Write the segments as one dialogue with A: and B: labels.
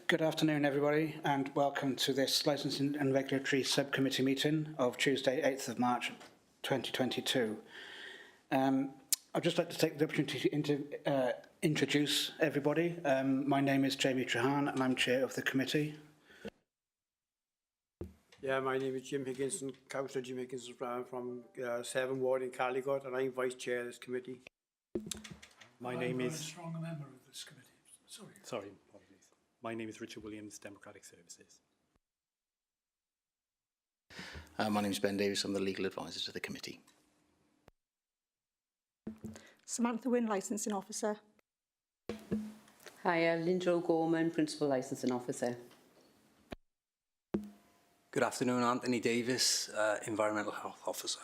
A: Good afternoon, everybody, and welcome to this Licensing and Regulatory Subcommittee meeting of Tuesday, 8th of March 2022. I'd just like to take the opportunity to introduce everybody. My name is Jamie Trahan and I'm chair of the committee.
B: Yeah, my name is Jim Higginson, Councillor Jim Higginson from 7 Ward in Carligod, and I'm vice chair of this committee.
C: My name is...
D: a strong member of this committee.
C: Sorry, apologies. My name is Richard Williams, Democratic Services.
E: My name is Ben Davis. I'm the legal advisor to the committee.
F: Samantha Wynne, Licensing Officer.
G: Hi, Linda O'Gorman, Principal Licensing Officer.
H: Good afternoon, Anthony Davis, Environmental Health Officer.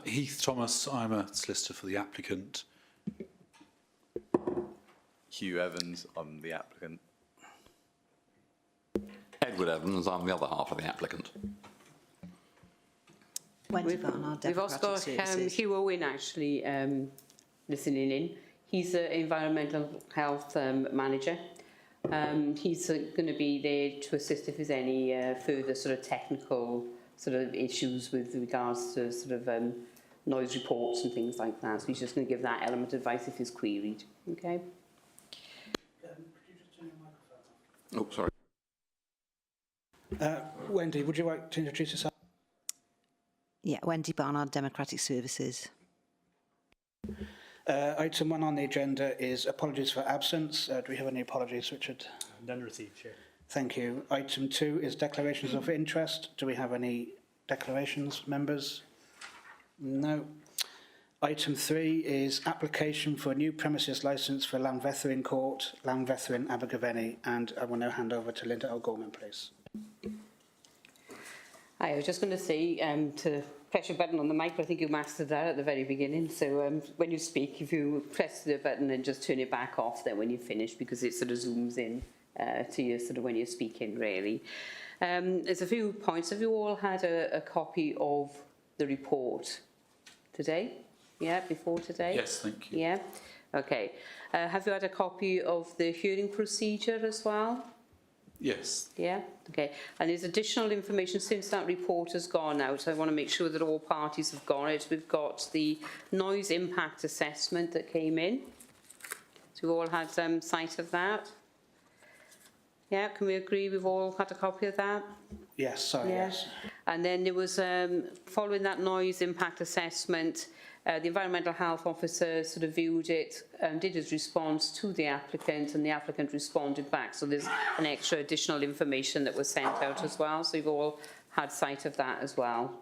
I: Heath Thomas, I'm a solicitor for the applicant.
J: Hugh Evans, I'm the applicant. Edward Evans, I'm the other half of the applicant.
G: We've also got Hugh Owen actually listening in. He's an environmental health manager. He's going to be there to assist if there's any further sort of technical sort of issues with regards to sort of noise reports and things like that. So he's just going to give that element of advice if he's queried. Okay.
A: Could you just turn your microphone off?
J: Oh, sorry.
A: Wendy, would you like to introduce yourself?
K: Yeah, Wendy Barnard, Democratic Services.
A: Item 1 on the agenda is apologies for absence. Do we have any apologies, Richard?
C: None received, Chair.
A: Thank you. Item 2 is declarations of interest. Do we have any declarations, members? No. Item 3 is application for a new premises licence for Llanfethrin Court, Llanfethrin, Abergavenny, and I will now hand over to Linda O'Gorman, please.
G: Hi, I was just going to say to press your button on the mic, but I think you mastered that at the very beginning. So when you speak, if you press the button and just turn it back off then when you finish, because it sort of zooms in to you sort of when you're speaking, really. There's a few points. Have you all had a copy of the report today? Yeah, before today?
I: Yes, thank you.
G: Yeah? Okay. Have you had a copy of the hearing procedure as well?
I: Yes.
G: Yeah, okay. And there's additional information since that report has gone out. I want to make sure that all parties have got it. We've got the noise impact assessment that came in. So we've all had sight of that. Yeah, can we agree we've all had a copy of that?
A: Yes, sorry,
G: Yeah.
A: yes.
G: And then there was, following that noise impact assessment, the Environmental Health Officer sort of viewed it, did his response to the applicant, and the applicant responded back. So there's an extra additional information that was sent out as well. So you've all had sight of that as well.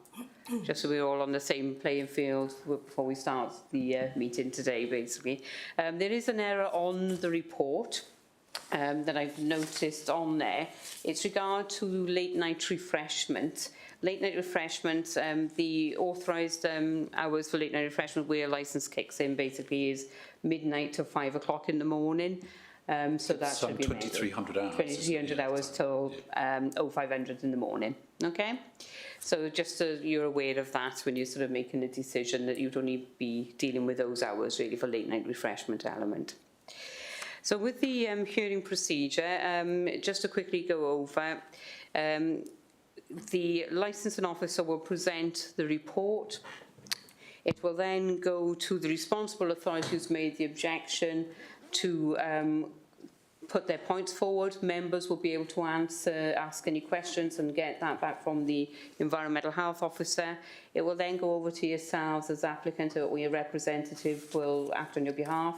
G: Just so we're all on the same playing field before we start the meeting today, basically. There is an error on the report that I've noticed on there. It's regard to late night refreshment. Late night refreshment, the authorised hours for late night refreshment where a licence kicks in basically is midnight to 5 o'clock in the morning. So that should be
I: 2,300 hours.
G: 2,300 hours till 0500 in the morning. Okay, so just so you're aware of that when you're sort of making a decision that you'd only be dealing with those hours really for late night refreshment element. So with the hearing procedure, just to quickly go over, the licensing officer will present the report. It will then go to the responsible authority who's made the objection to put their points forward. Members will be able to ask any questions and get that back from the Environmental Health Officer. It will then go over to yourselves as applicant, or your representative will act on your behalf,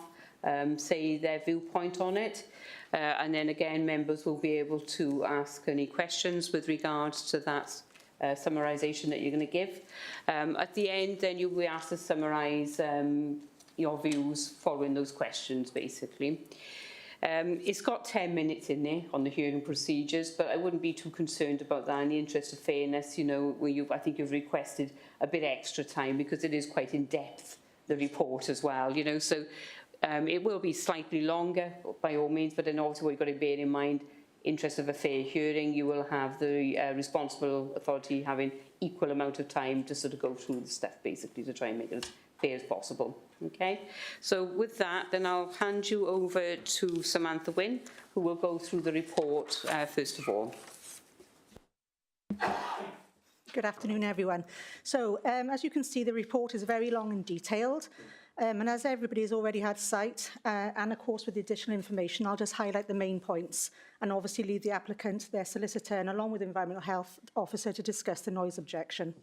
G: say their viewpoint on it. And then again, members will be able to ask any questions with regards to that summarisation that you're going to give. At the end, then you'll be asked to summarise your views following those questions, basically. It's got 10 minutes in there on the hearing procedures, but I wouldn't be too concerned about that in the interest of fairness. You know, I think you've requested a bit extra time because it is quite in depth, the report as well, you know, so it will be slightly longer by all means, but then also what you've got to bear in mind, interest of a fair hearing, you will have the responsible authority having equal amount of time to sort of go through the stuff basically to try and make it as fair as possible. Okay, so with that, then I'll hand you over to Samantha Wynne, who will go through the report first of all.
F: Good afternoon, everyone. So, as you can see, the report is very long and detailed. And as everybody has already had sight, and of course with the additional information, I'll just highlight the main points and obviously leave the applicant, their solicitor, and along with the Environmental Health Officer to discuss the noise objection.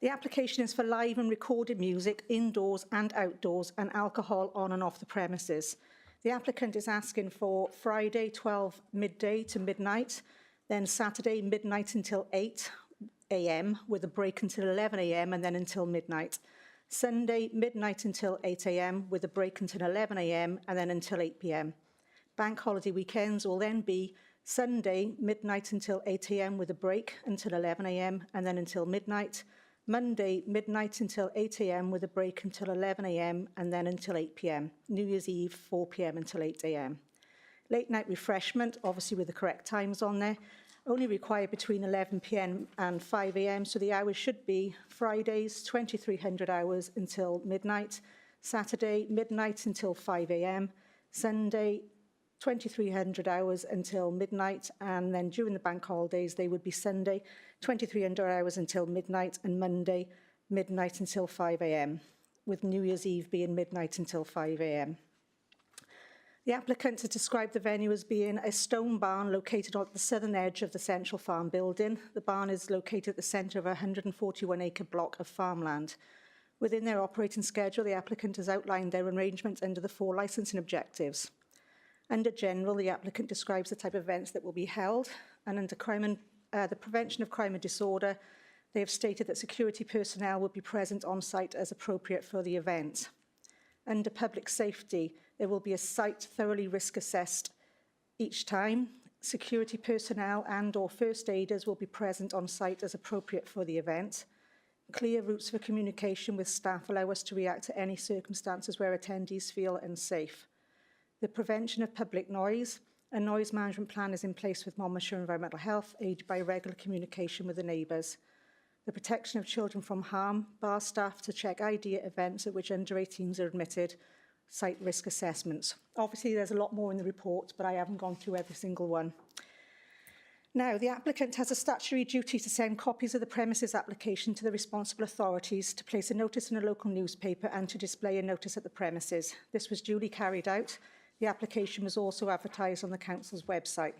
F: The application is for live and recorded music indoors and outdoors and alcohol on and off the premises. The applicant is asking for Friday 12 midday to midnight, then Saturday midnight until 8 a.m. with a break until 11 a.m. and then until midnight. Sunday midnight until 8 a.m. with a break until 11 a.m. and then until 8 p.m. Bank holiday weekends will then be Sunday midnight until 8 a.m. with a break until 11 a.m. and then until midnight. Monday, midnight until 8 a.m. with a break until 11 a.m. and then until 8 p.m. New Year's Eve, 4 p.m. until 8 a.m. Late night refreshment, obviously with the correct times on there, only required between 11 p.m. and 5 a.m. So the hours should be Fridays, 2300 hours until midnight, Saturday, midnight until 5 a.m., Sunday, 2300 hours until midnight, and then during the bank holidays they would be Sunday 2300 hours until midnight and Monday midnight until 5 a.m. with New Year's Eve being midnight until 5 a.m. The applicant has described the venue as being a stone barn located on the southern edge of the central farm building. The barn is located at the centre of a 141-acre block of farmland. Within their operating schedule, the applicant has outlined their arrangements under the 4 licensing objectives. Under general, the applicant describes the type of events that will be held, and under the prevention of crime and disorder, they have stated that security personnel will be present on site as appropriate for the event. Under public safety, there will be a site thoroughly risk assessed each time. Security personnel and/or first aiders will be present on site as appropriate for the event. Clear routes for communication with staff allow us to react to any circumstances where attendees feel unsafe. The prevention of public noise. A noise management plan is in place with Monmouthshire Environmental Health, aided by regular communication with the neighbours. The protection of children from harm. Bar staff to check ID at events at which under 18s are admitted. Site risk assessments. Obviously, there's a lot more in the report, but I haven't gone through every single one. Now, the applicant has a statutory duty to send copies of the premises application to the responsible authorities, to place a notice in a local newspaper and to display a notice at the premises. This was duly carried out. The application was also advertised on the Council's website.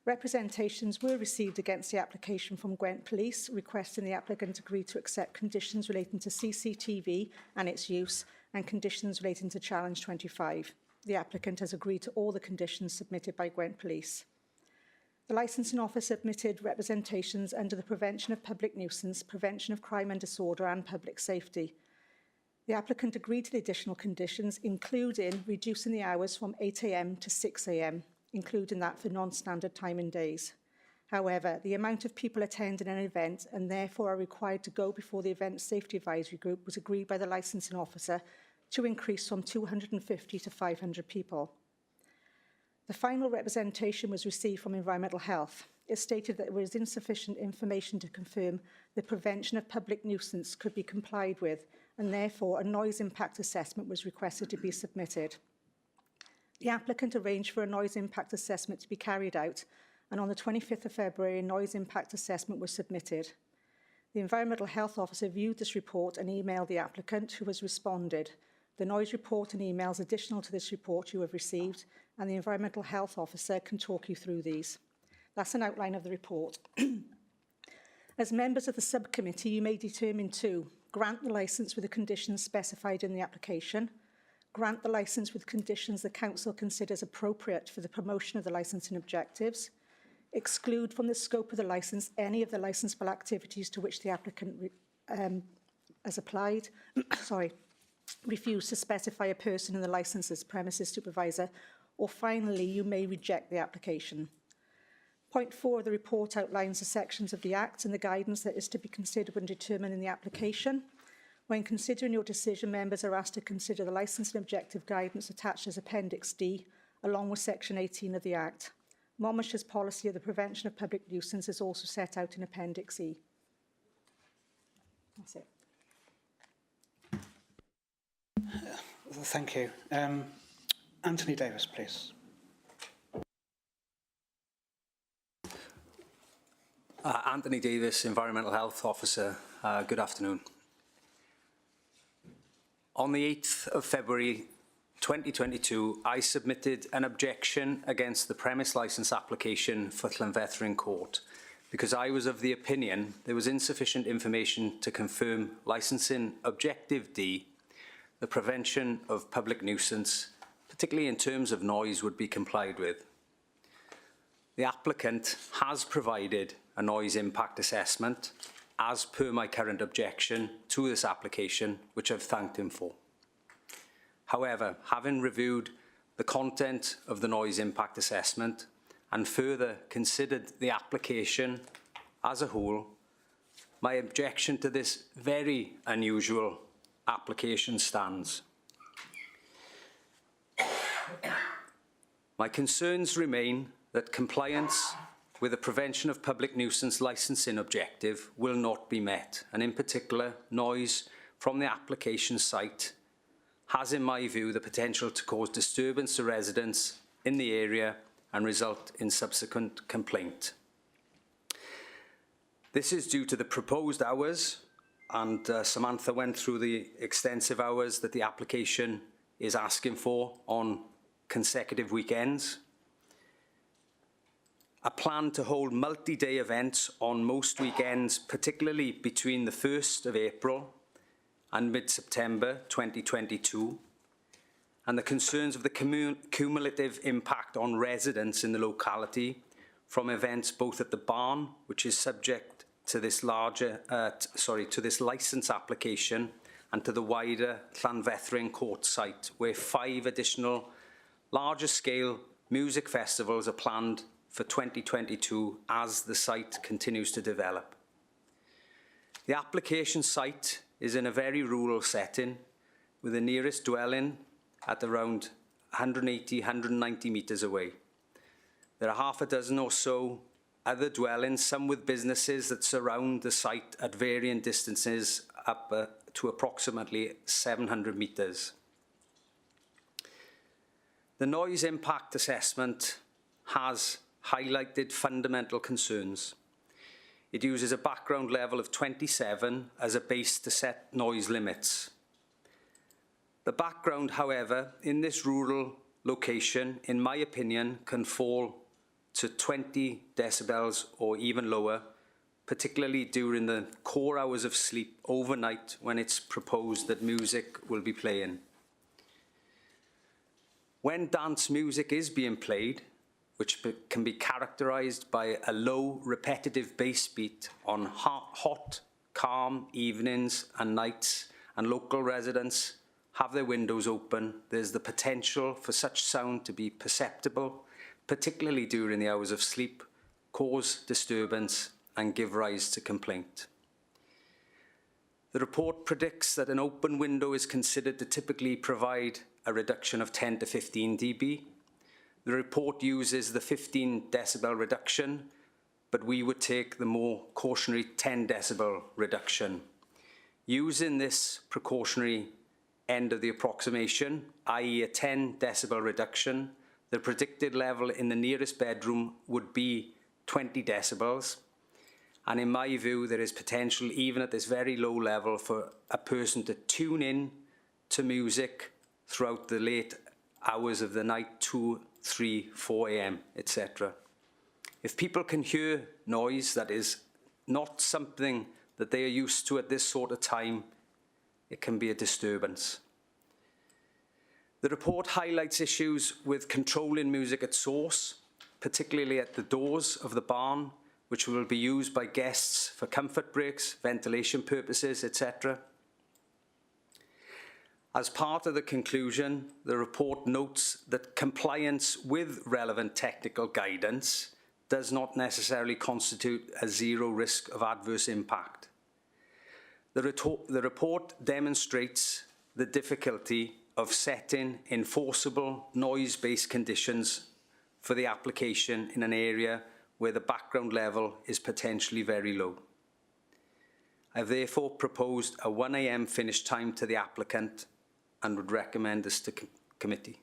F: Representations were received against the application from Gwent Police, requesting the applicant agree to accept conditions relating to CCTV and its use and conditions relating to Challenge 25. The applicant has agreed to all the conditions submitted by Gwent Police. The licensing officer submitted representations under the prevention of public nuisance, prevention of crime and disorder and public safety. The applicant agreed to the additional conditions, including reducing the hours from 8 a.m. to 6 a.m., including that for non-standard time and days. However, the amount of people attending an event and therefore are required to go before the Event Safety Advisory Group was agreed by the licensing officer to increase from 250 to 500 people. The final representation was received from Environmental Health. It stated that there was insufficient information to confirm the prevention of public nuisance could be complied with, and therefore a noise impact assessment was requested to be submitted. The applicant arranged for a noise impact assessment to be carried out, and on the 25th of February, a noise impact assessment was submitted. The Environmental Health Officer viewed this report and emailed the applicant, who has responded. The noise report and emails additional to this report you have received, and the Environmental Health Officer can talk you through these. That's an outline of the report. As members of the subcommittee, you may determine to grant the licence with the conditions specified in the application, grant the licence with conditions the Council considers appropriate for the promotion of the licensing objectives, exclude from the scope of the licence any of the licensable activities to which the applicant has applied, refuse to specify a person in the licence as premises supervisor, or finally, you may reject the application. Point 4 of the report outlines the sections of the Act and the guidance that is to be considered when determining the application. When considering your decision, members are asked to consider the licensing objective guidance attached as Appendix D, along with Section 18 of the Act. Monmouthshire's policy of the prevention of public nuisance is also set out in Appendix E. That's it.
A: Thank you. Anthony Davis, please.
H: Anthony Davis, Environmental Health Officer. Good afternoon. On the 8th of February 2022, I submitted an objection against the premise licence application for Llanfethrin Court because I was of the opinion there was insufficient information to confirm licensing Objective D, the prevention of public nuisance, particularly in terms of noise, would be complied with. The applicant has provided a noise impact assessment as per my current objection to this application, which I've thanked him for. However, having reviewed the content of the noise impact assessment and further considered the application as a whole, my objection to this very unusual application stands. My concerns remain that compliance with the prevention of public nuisance licensing objective will not be met, and in particular, noise from the application site has, in my view, the potential to cause disturbance to residents in the area and result in subsequent complaint. This is due to the proposed hours, and Samantha went through the extensive hours that the application is asking for on consecutive weekends. A plan to hold multi-day events on most weekends, particularly between the 1st of April and mid-September 2022, and the concerns of the cumulative impact on residents in the locality from events both at the barn, which is subject to this to this licence application, and to the wider Llanfethrin Court site, where 5 additional larger scale music festivals are planned for 2022 as the site continues to develop. The application site is in a very rural setting, with the nearest dwelling at around 180-190 metres away. There are half a dozen or so other dwellings, some with businesses that surround the site at varying distances up to approximately 700 metres. The noise impact assessment has highlighted fundamental concerns. It uses a background level of 27 as a base to set noise limits. The background, however, in this rural location, in my opinion, can fall to 20 decibels or even lower, particularly during the core hours of sleep overnight when it's proposed that music will be playing. When dance music is being played, which can be characterised by a low repetitive bass beat on hot, calm evenings and nights, and local residents have their windows open, there's the potential for such sound to be perceptible, particularly during the hours of sleep, cause disturbance and give rise to complaint. The report predicts that an open window is considered to typically provide a reduction of 10 to 15 dB. The report uses the 15 decibel reduction, but we would take the more cautionary 10 decibel reduction. Using this precautionary end of the approximation, i.e. a 10 decibel reduction, the predicted level in the nearest bedroom would be 20 decibels. And in my view, there is potential, even at this very low level, for a person to tune in to music throughout the late hours of the night, 2, 3, 4 a.m., etc. If people can hear noise that is not something that they are used to at this sort of time, it can be a disturbance. The report highlights issues with controlling music at source, particularly at the doors of the barn, which will be used by guests for comfort breaks, ventilation purposes, etc. As part of the conclusion, the report notes that compliance with relevant technical guidance does not necessarily constitute a zero risk of adverse impact. The report demonstrates the difficulty of setting enforceable noise-based conditions for the application in an area where the background level is potentially very low. I have therefore proposed a 1 a.m. finish time to the applicant and would recommend this to committee.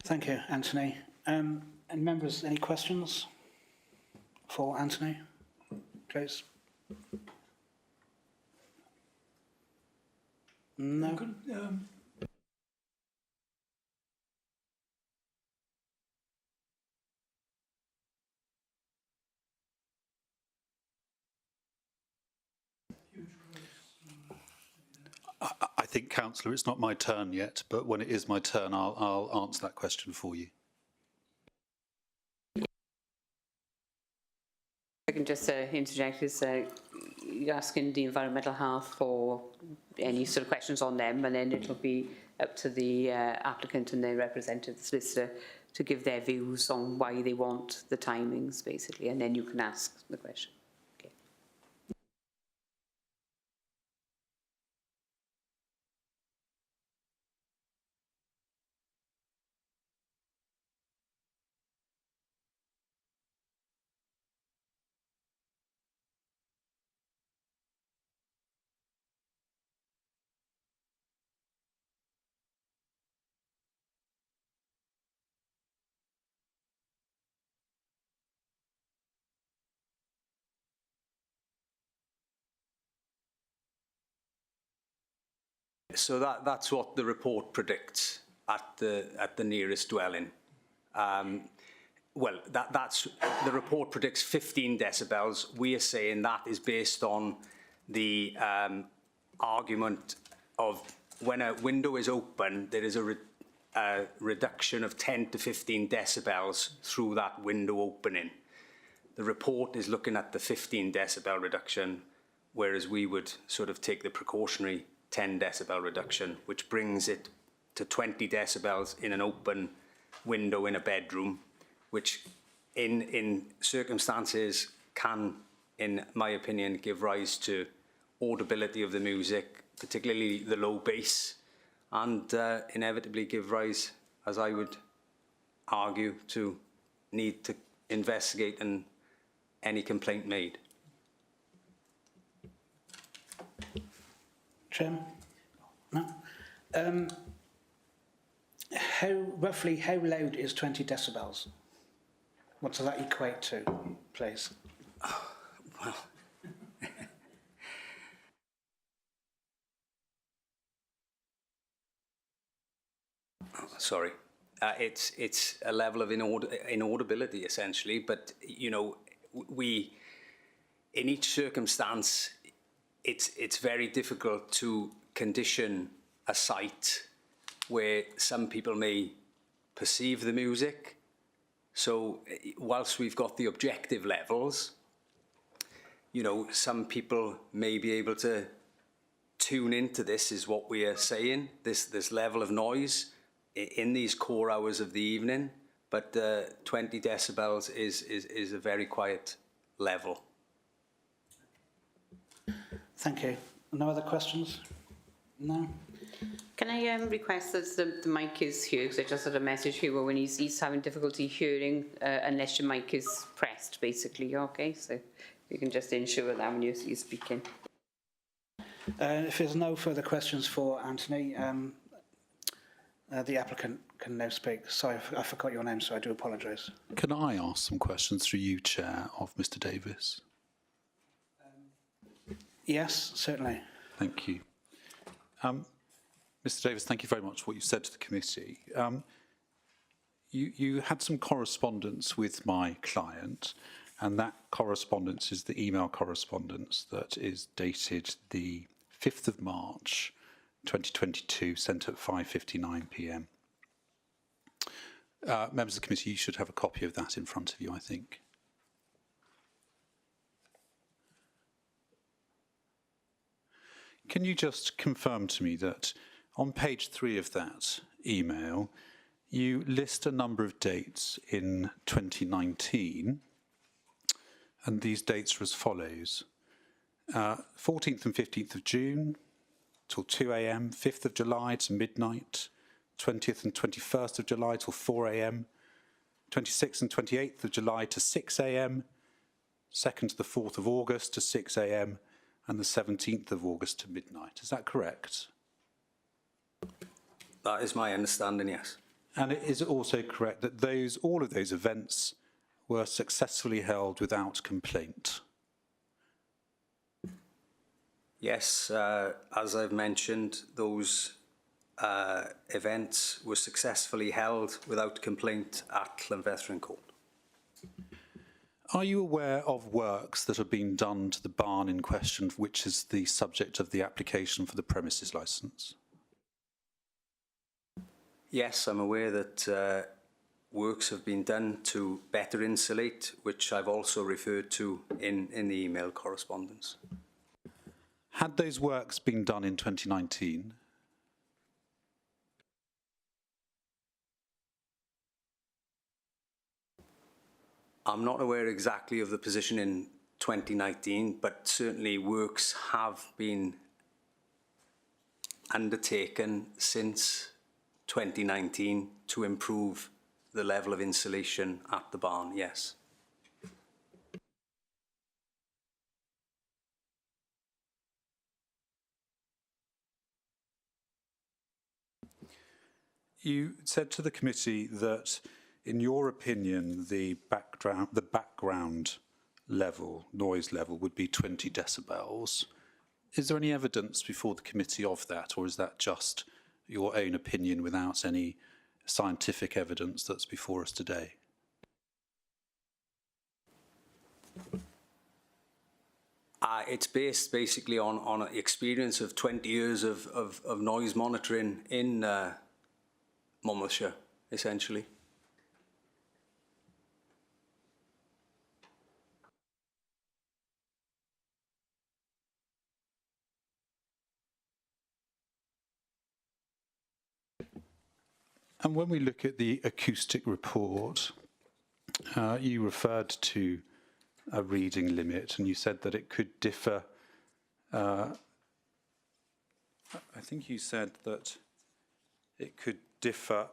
A: Thank you, Anthony. And members, any questions for Anthony, please? No?
I: I think, Councillor, it's not my turn yet, but when it is my turn, I'll answer that question for you.
G: I can just interject, is you're asking the environmental health for any sort of questions on them, and then it'll be up to the applicant and their representative, the solicitor, to give their views on why they want the timings, basically, and then you can ask the question. Okay.
H: So that's what the report predicts at the nearest dwelling. Well, that's the report predicts 15 decibels. We are saying that is based on the argument of when a window is open, there is a reduction of 10 to 15 decibels through that window opening. The report is looking at the 15 decibel reduction, whereas we would sort of take the precautionary 10 decibel reduction, which brings it to 20 decibels in an open window in a bedroom, which in circumstances can, in my opinion, give rise to audibility of the music, particularly the low bass, and inevitably give rise, as I would argue, to need to investigate any complaint made.
A: Jim? No? Roughly how loud is 20 decibels? What does that equate to, please?
H: Well, sorry. It's a level of inaudibility, essentially, but, you know, in each circumstance, it's very difficult to condition a site where some people may perceive the music. So whilst we've got the objective levels, you know, some people may be able to tune into this, is what we are saying, this level of noise in these core hours of the evening, but 20 decibels is a very quiet level.
A: Thank you. No other questions? No?
G: Can I request that the mic is here, because I just had a message here when he's having difficulty hearing unless your mic is pressed, basically, okay? So you can just ensure that when you're speaking.
A: If there's no further questions for Anthony, the applicant can now speak. Sorry, I forgot your name, so I do apologise.
I: Can I ask some questions through you, Chair, of Mr Davis?
A: Yes, certainly.
I: Thank you. Mr Davis, thank you very much for what you said to the committee. You had some correspondence with my client, and that correspondence is the email correspondence that is dated the 5th of March 2022, sent at 5:59 p.m. Members of the committee, you should have a copy of that in front of you, I think. Can you just confirm to me that on page 3 of that email, you list a number of dates in 2019, and these dates are as follows. 14th and 15th of June till 2 a.m, 5th of July to midnight, 20th and 21st of July till 4 a.m, 26th and 28th of July to 6 a.m, 2nd to the 4th of August to 6 a.m. and the 17th of August to midnight. Is that correct?
H: That is my understanding, yes.
I: And is it also correct that all of those events were successfully held without complaint?
H: Yes, as I've mentioned, those events were successfully held without complaint at Llanfechtrin Court.
I: Are you aware of works that have been done to the barn in question, which is the subject of the application for the premises licence?
H: Yes, I'm aware that works have been done to better insulate, which I've also referred to in the email correspondence.
I: Had those works been done in 2019?
H: I'm not aware exactly of the position in 2019, but certainly works have been undertaken since 2019 to improve the level of insulation at the barn, yes.
I: You said to the committee that, in your opinion, the background level, noise level, would be 20 decibels. Is there any evidence before the committee of that, or is that just your own opinion without any scientific evidence that's before us today?
H: It's based basically on an experience of 20 years of noise monitoring in Monmouthshire, essentially.
I: And when we look at the acoustic report, you referred to a reading limit, and you said that it could differ. I think you said that it could differ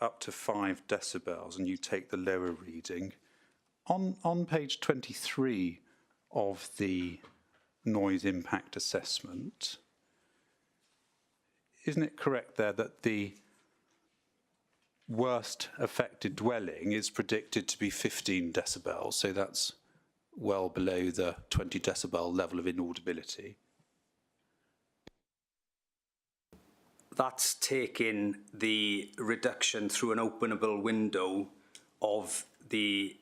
I: up to 5 decibels, and you take the lower reading. On page 23 of the noise impact assessment, isn't it correct there that the worst affected dwelling is predicted to be 15 decibels, so that's well below the 20 decibel level of inaudibility?
H: That's taking the reduction through an openable window of the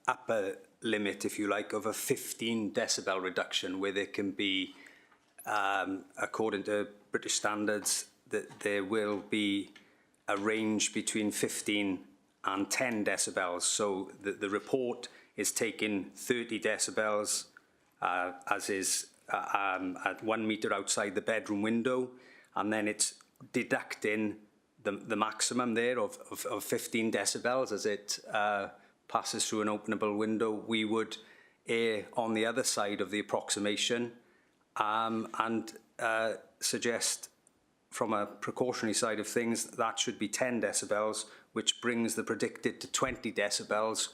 H: upper limit, if you like, of a 15 decibel reduction, where there can be, according to British standards, that there will be a range between 15 and 10 decibels. So the report is taking 30 decibels, as is at 1 metre outside the bedroom window, and then it's deducting the maximum there of 15 decibels as it passes through an openable window. We would err on the other side of the approximation and suggest, from a precautionary side of things, that should be 10 decibels, which brings the predicted to 20 decibels,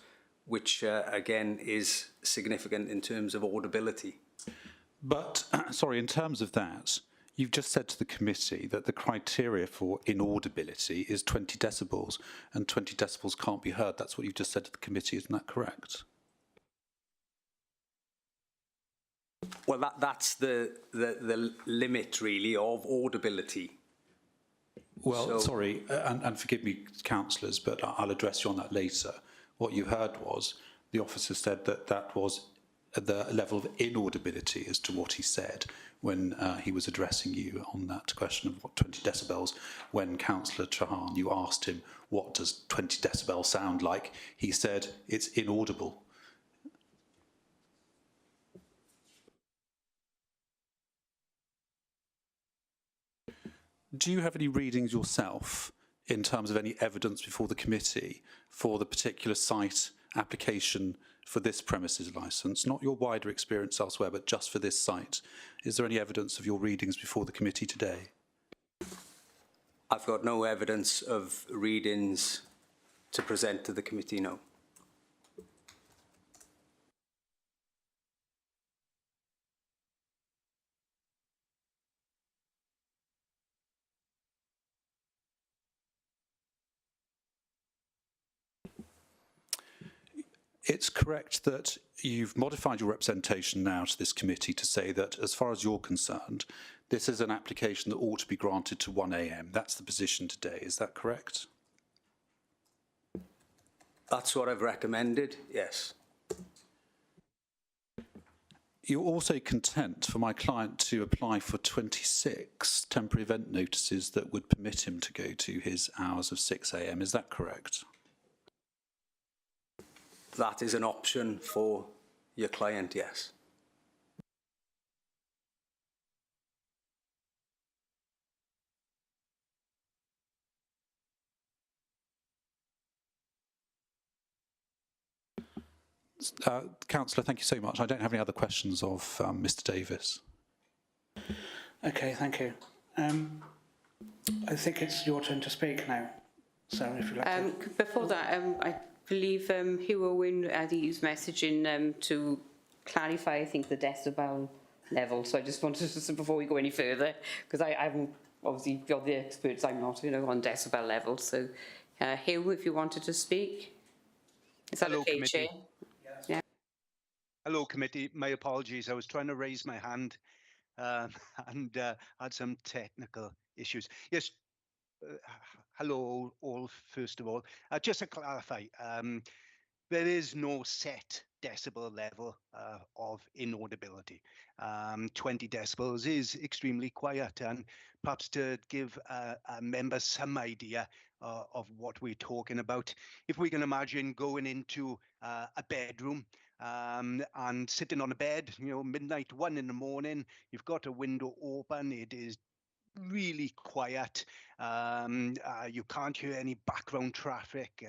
H: which again is significant in terms of audibility.
I: But, sorry, in terms of that, you've just said to the committee that the criteria for inaudibility is 20 decibels, and 20 decibels can't be heard. That's what you've just said to the committee, isn't that correct?
H: Well, that's the limit, really, of audibility.
I: Well, sorry, and forgive me, councillors, but I'll address you on that later. What you heard was the officer said that that was the level of inaudibility as to what he said when he was addressing you on that question of what 20 decibels. When Councillor Trahan, you asked him, what does 20 decibels sound like? He said, it's inaudible. Do you have any readings yourself in terms of any evidence before the committee for the particular site application for this premises licence? Not your wider experience elsewhere, but just for this site. Is there any evidence of your readings before the committee today?
H: I've got no evidence of readings to present to the committee, no.
I: it's correct that you've modified your representation now to this committee to say that, as far as you're concerned, this is an application that ought to be granted to 1 a.m. That's the position today. Is that correct?
H: That's what I've recommended, yes.
I: You're also content for my client to apply for 26 temporary event notices that would permit him to go to his hours of 6 a.m. Is that correct?
H: That is an option for your client, yes.
I: Councillor, thank you so much. I don't have any other questions of Mr. Davis.
A: Okay, thank you. I think it's your turn to speak now. So if you'd like to...
G: Before that, I believe Hugh Owen had used messaging to clarify, I think, the decibel level. So I just wanted to, before we go any further, because I haven't, obviously, you're the experts, I'm not, on decibel level. So Hugh, if you wanted to speak. Is that okay, Chair? Yeah.
D: Hello, committee. My apologies. I was trying to raise my hand and had some technical issues. Yes. Hello, all. First of all, just to clarify, there is no set decibel level of inaudibility. 20 decibels is extremely quiet, and perhaps to give members some idea of what we're talking about, if we can imagine going into a bedroom and sitting on a bed, midnight, 1 in the morning, you've got a window open, it is really quiet. You can't hear any background traffic.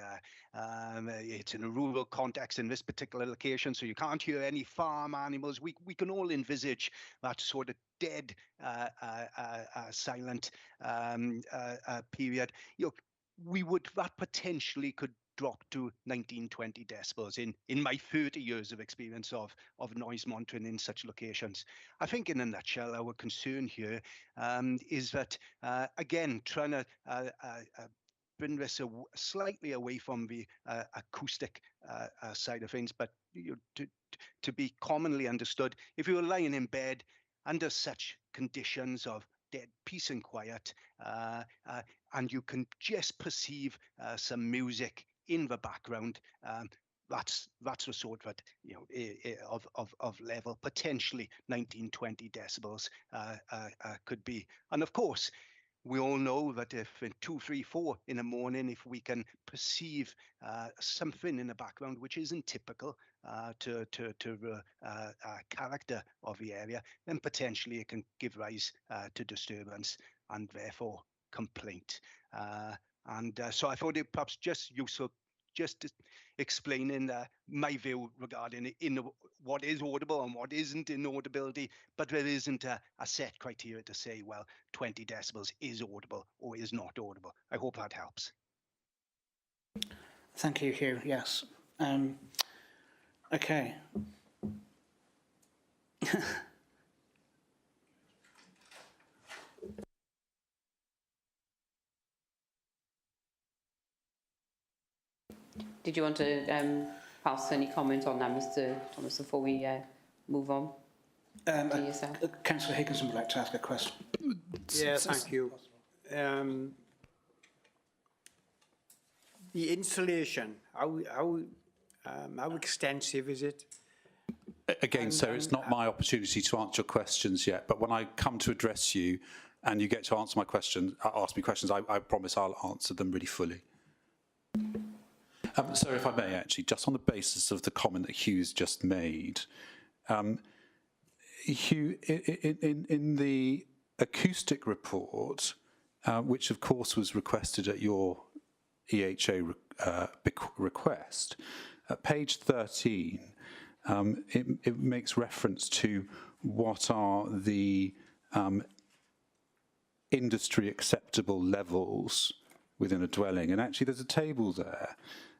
D: It's in a rural context in this particular location, so you can't hear any farm animals. We can all envisage that sort of dead, silent period. That potentially could drop to 19, 20 decibels in my 30 years of experience of noise monitoring in such locations. I think in a nutshell, our concern here is that, again, trying to bring this slightly away from the acoustic side of things, but to be commonly understood, if you were lying in bed under such conditions of dead peace and quiet, and you can just perceive some music in the background, that's the sort of level, potentially 19, 20 decibels could be. And of course, we all know that if in 2, 3, 4 in the morning, if we can perceive something in the background which isn't typical to the character of the area, then potentially it can give rise to disturbance and therefore complaint. So I thought it perhaps just useful just explaining my view regarding what is audible and what isn't inaudibility, but there isn't a set criteria to say, well, 20 decibels is audible or is not audible. I hope that helps.
A: Thank you, Hugh. Yes. Okay.
G: Did you want to pass any comment on that, Mr. Thomas, before we move on to yourself?
A: Councillor Higginson would like to ask a question.
B: Yeah, thank you. The installation, how extensive is it?
I: Again, sir, it's not my opportunity to answer your questions yet, but when I come to address you and you get to answer my question, ask me questions, I promise I'll answer them really fully. Sir, if I may, actually, just on the basis of the comment that Hugh's just made, Hugh, in the acoustic report, which of course was requested at your EHA request, at page 13, it makes reference to what are the industry acceptable levels within a dwelling. And actually there's a table there.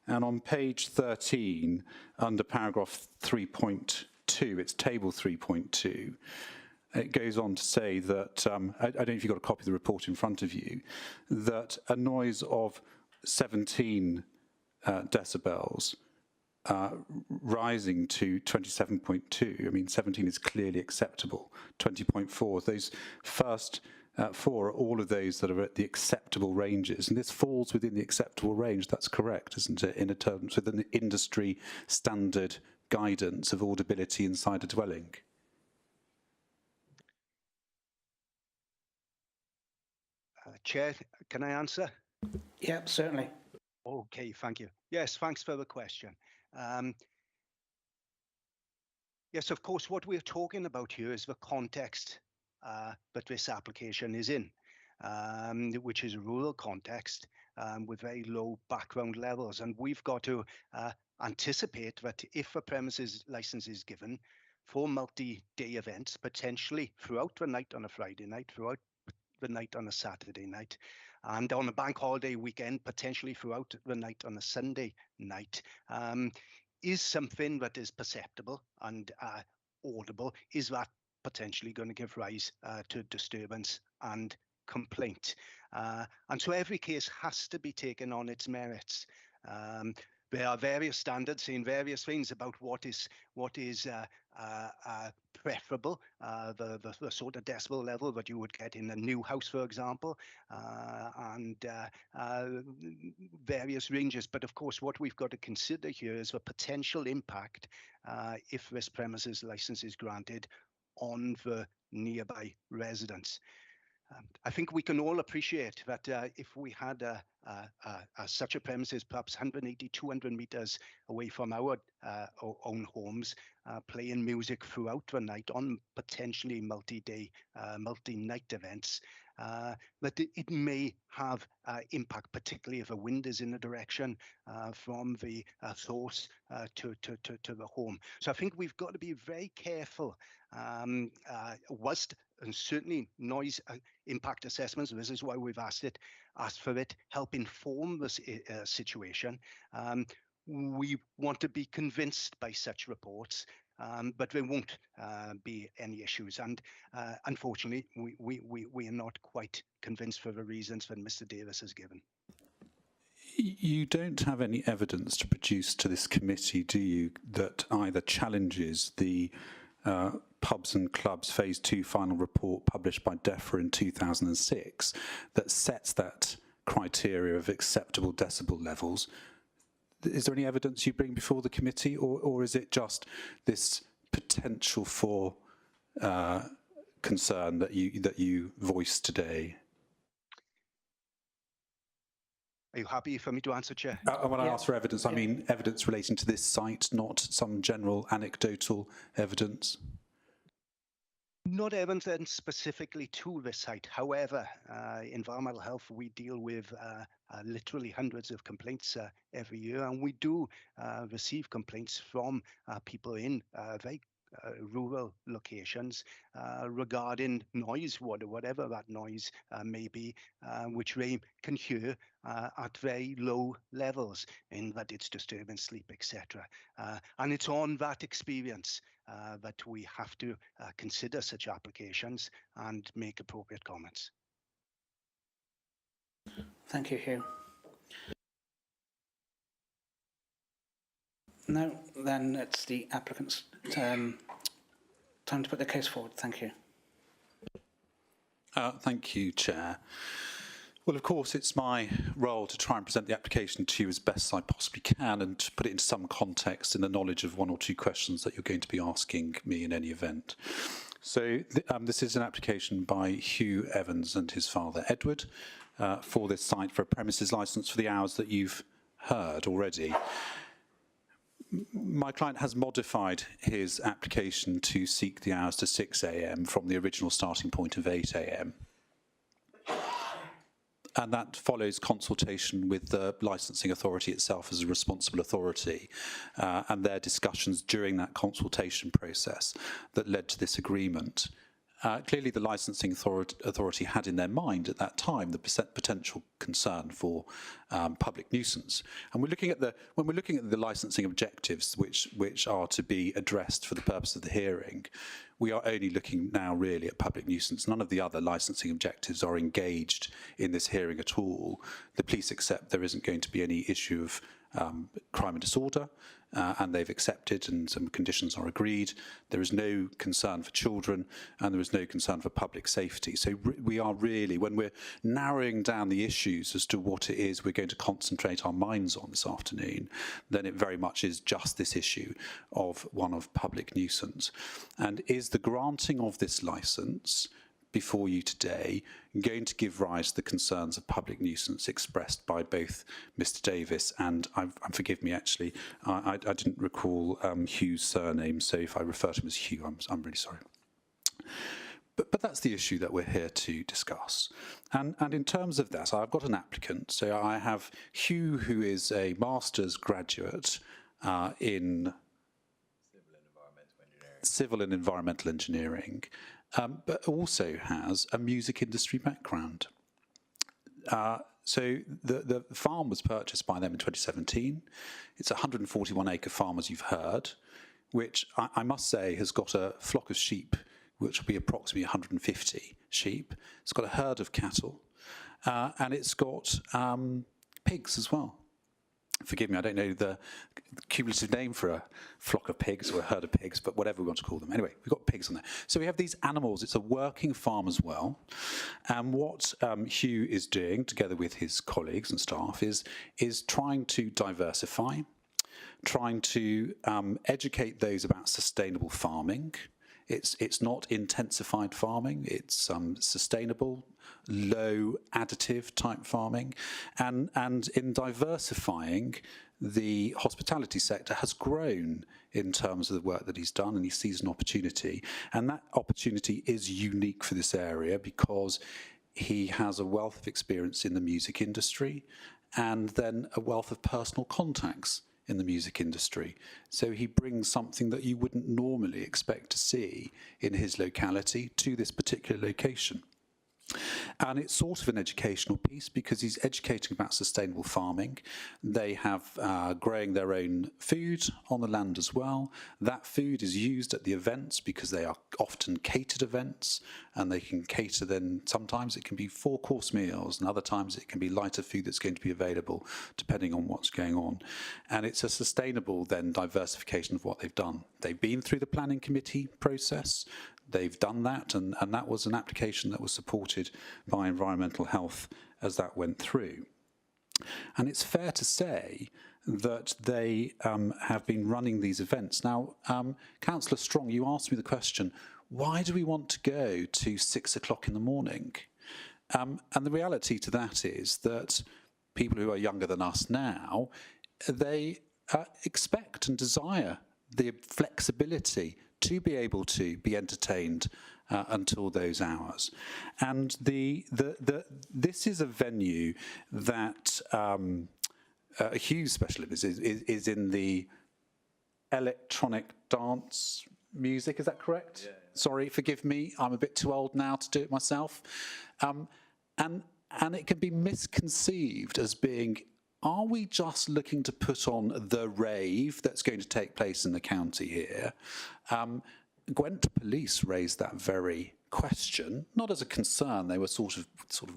I: And on page 13, under paragraph 3.2, it's table 3.2, it goes on to say that, I don't know if you've got a copy of the report in front of you, that a noise of 17 decibels rising to 27.2. I mean, 17 is clearly acceptable. 20.4, those first 4 are all of those that are at the acceptable ranges, and this falls within the acceptable range. That's correct, isn't it? In terms within the industry standard guidance of audibility inside a dwelling.
D: Chair, can I answer?
A: Yeah, certainly.
D: Okay, thank you. Yes, thanks for the question. Yes, of course, what we're talking about here is the context that this application is in, which is a rural context with very low background levels. And we've got to anticipate that if a premises license is given for multi-day events, potentially throughout the night on a Friday night, throughout the night on a Saturday night, and on a bank holiday weekend, potentially throughout the night on a Sunday night, is something that is perceptible and audible. Is that potentially going to give rise to disturbance and complaint? And so every case has to be taken on its merits. There are various standards saying various things about what is preferable, the sort of decibel level that you would get in a new house, for example, and various ranges. But of course, what we've got to consider here is the potential impact if this premises license is granted on the nearby residents. I think we can all appreciate that if we had such a premises, perhaps 180, 200 meters away from our own homes, playing music throughout the night on potentially multi-day, multi-night events, that it may have impact, particularly if the wind is in a direction from the source to the home. So I think we've got to be very careful and certainly noise impact assessments. This is why we've asked for it, help inform this situation. We want to be convinced by such reports, but there won't be any issues. And unfortunately, we are not quite convinced for the reasons that Mr. Davis has given.
I: You don't have any evidence to produce to this committee, do you, that either challenges the Pubs and Clubs Phase 2 final report published by DEFRA in 2006 that sets that criteria of acceptable decibel levels? Is there any evidence you bring before the committee, or is it just this potential for concern that you voiced today?
D: Are you happy for me to answer, Chair?
I: When I ask for evidence, I mean evidence relating to this site, not some general anecdotal evidence.
D: Not evidence specifically to this site. However, environmental health, we deal with literally hundreds of complaints every year, and we do receive complaints from people in very rural locations regarding noise, whatever that noise may be, which they can hear at very low levels, in that it's disturbing sleep, etc. And it's on that experience that we have to consider such applications and make appropriate comments.
A: Thank you, Hugh. No, then it's the applicant's time to put the case forward. Thank you.
I: Thank you, Chair. Well, of course, it's my role to try and present the application to you as best I possibly can and to put it into some context in the knowledge of one or two questions that you're going to be asking me in any event. So this is an application by Hugh Evans and his father, Edward, for this site for a premises licence for the hours that you've heard already. My client has modified his application to seek the hours to 6 a.m. from the original starting point of 8 a.m. And that follows consultation with the licensing authority itself as a responsible authority and their discussions during that consultation process that led to this agreement. Clearly, the licensing authority had in their mind at that time the potential concern for public nuisance. And when we're looking at the licensing objectives which are to be addressed for the purpose of the hearing, we are only looking now really at public nuisance. None of the other licensing objectives are engaged in this hearing at all. The police accept there isn't going to be any issue of crime and disorder, and they've accepted, and some conditions are agreed. There is no concern for children, and there is no concern for public safety. So we are really, when we're narrowing down the issues as to what it is we're going to concentrate our minds on this afternoon, then it very much is just this issue of one of public nuisance. And is the granting of this licence before you today going to give rise to the concerns of public nuisance expressed by both Mr Davis and, forgive me actually, I didn't recall Hugh's surname, so if I refer to him as Hugh, I'm really sorry. But that's the issue that we're here to discuss. And in terms of that, I've got an applicant. So I have Hugh, who is a master's graduate in civil and environmental engineering, but also has a music industry background. So the farm was purchased by them in 2017. It's a 141-acre farm, as you've heard, which I must say has got a flock of sheep, which will be approximately 150 sheep. It's got a herd of cattle, and it's got pigs as well. Forgive me, I don't know the cumulative name for a flock of pigs or a herd of pigs, but whatever we want to call them. Anyway, we've got pigs on there. So we have these animals. It's a working farm as well. And what Hugh is doing, together with his colleagues and staff, is trying to diversify, trying to educate those about sustainable farming. It's not intensified farming, it's sustainable, low additive type farming. And in diversifying, the hospitality sector has grown in terms of the work that he's done, and he sees an opportunity. And that opportunity is unique for this area because he has a wealth of experience in the music industry and then a wealth of personal contacts in the music industry. So he brings something that you wouldn't normally expect to see in his locality to this particular location. And it's sort of an educational piece because he's educating about sustainable farming. They have growing their own food on the land as well. That food is used at the events because they are often catered events, and they can cater then, sometimes it can be 4-course meals, and other times it can be lighter food that's going to be available depending on what's going on. And it's a sustainable then diversification of what they've done. They've been through the planning committee process. They've done that, and that was an application that was supported by Environmental Health as that went through. And it's fair to say that they have been running these events. Now, Councillor Strong, you asked me the question, why do we want to go to 6 o'clock in the morning? And the reality to that is that people who are younger than us now, they expect and desire the flexibility to be able to be entertained until those hours. And this is a venue that Hugh's specialism is in the electronic dance music, is that correct? Yeah. Sorry, forgive me, I'm a bit too old now to do it myself. And it can be misconceived as being, are we just looking to put on the rave that's going to take place in the county here? Gwent Police raised that very question, not as a concern, they were sort of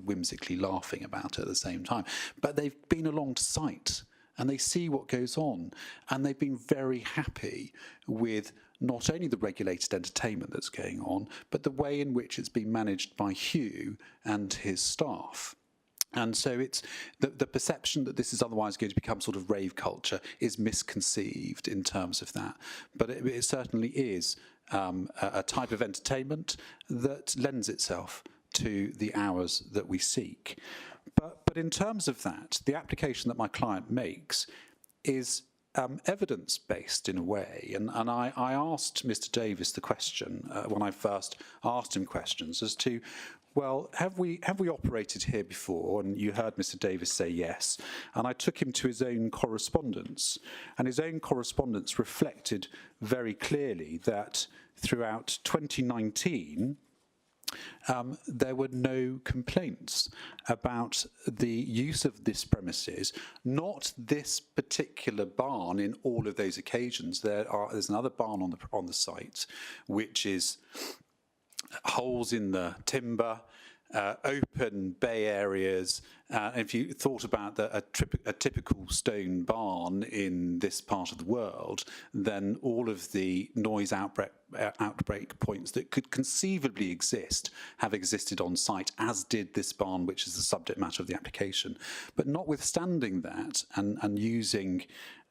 I: whimsically laughing about it at the same time, but they've been along to site and they see what goes on, and they've been very happy with not only the regulated entertainment that's going on, but the way in which it's been managed by Hugh and his staff. And so it's the perception that this is otherwise going to become sort of rave culture is misconceived in terms of that. But it certainly is a type of entertainment that lends itself to the hours that we seek. But in terms of that, the application that my client makes is evidence-based in a way. And I asked Mr. Davis the question when I first asked him questions as to, well, have we operated here before? And you heard Mr. Davis say yes. And I took him to his own correspondence. And his own correspondence reflected very clearly that throughout 2019, there were no complaints about the use of this premises, not this particular barn in all of those occasions. There's another barn on the site, which is holes in the timber, open bay areas, If you thought about a typical stone barn in this part of the world, then all of the noise outbreak points that could conceivably exist have existed on site, as did this barn, which is the subject matter of the application. But notwithstanding that, and using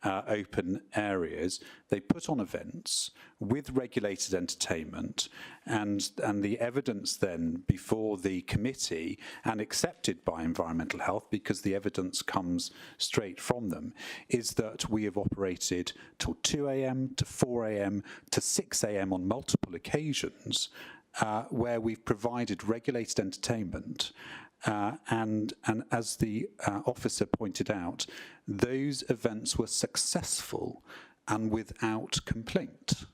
I: open areas, they put on events with regulated entertainment, and the evidence then before the committee and accepted by Environmental Health, because the evidence comes straight from them, is that we have operated till 2 a.m. to 4 a.m. to 6 a.m. on multiple occasions, where we've provided regulated entertainment. And as the officer pointed out, those events were successful and without complaint.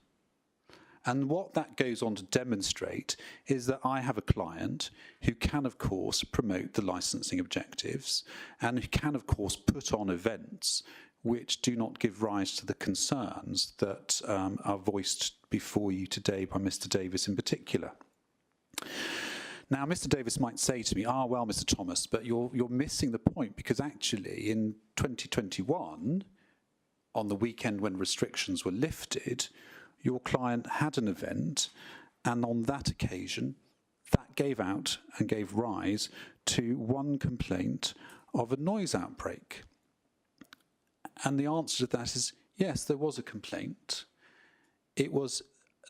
I: And what that goes on to demonstrate is that I have a client who can, of course, promote the licensing objectives, and who can, of course, put on events which do not give rise to the concerns that are voiced before you today by Mr. Davis in particular. Now, Mr. Davis might say to me, well, Mr. Thomas, but you're missing the point, because actually in 2021, on the weekend when restrictions were lifted, your client had an event, and on that occasion, that gave out and gave rise to one complaint of a noise outbreak. And the answer to that is, yes, there was a complaint. It was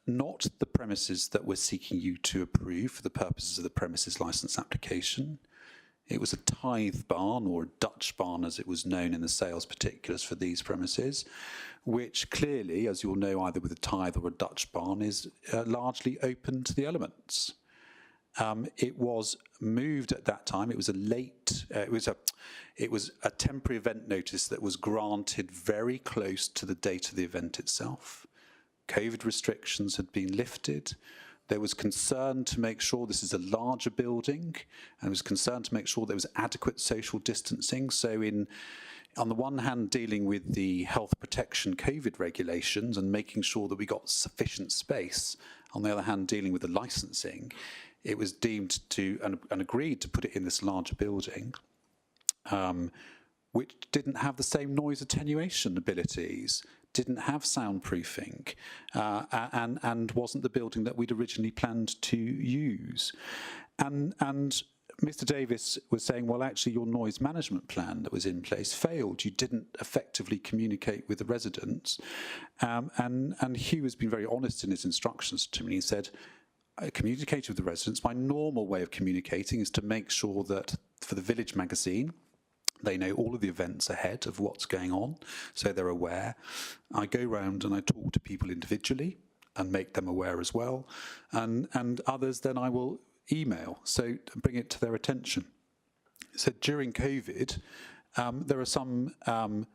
I: not the premises that we're seeking you to approve for the purposes of the premises license application. It was a tithe barn, or a Dutch barn as it was known in the sales particulars for these premises, which clearly, as you'll know, either with a tithe or a Dutch barn, is largely open to the elements. It was moved at that time. It was a temporary event notice that was granted very close to the date of the event itself. COVID restrictions had been lifted. There was concern to make sure this is a larger building, and there was concern to make sure there was adequate social distancing. So on the one hand, dealing with the health protection COVID regulations and making sure that we got sufficient space. On the other hand, dealing with the licensing, it was deemed to, and agreed to put it in this larger building, which didn't have the same noise attenuation abilities, didn't have soundproofing, and wasn't the building that we'd originally planned to use. And Mr. Davis was saying, well, actually, your noise management plan that was in place failed. You didn't effectively communicate with the residents. And Hugh has been very honest in his instructions to me. He said, I communicated with the residents. My normal way of communicating is to make sure that for the Village magazine, they know all of the events ahead of what's going on, so they're aware. I go round and I talk to people individually and make them aware as well. And others, then I will email, so bring it to their attention. So during COVID, there are some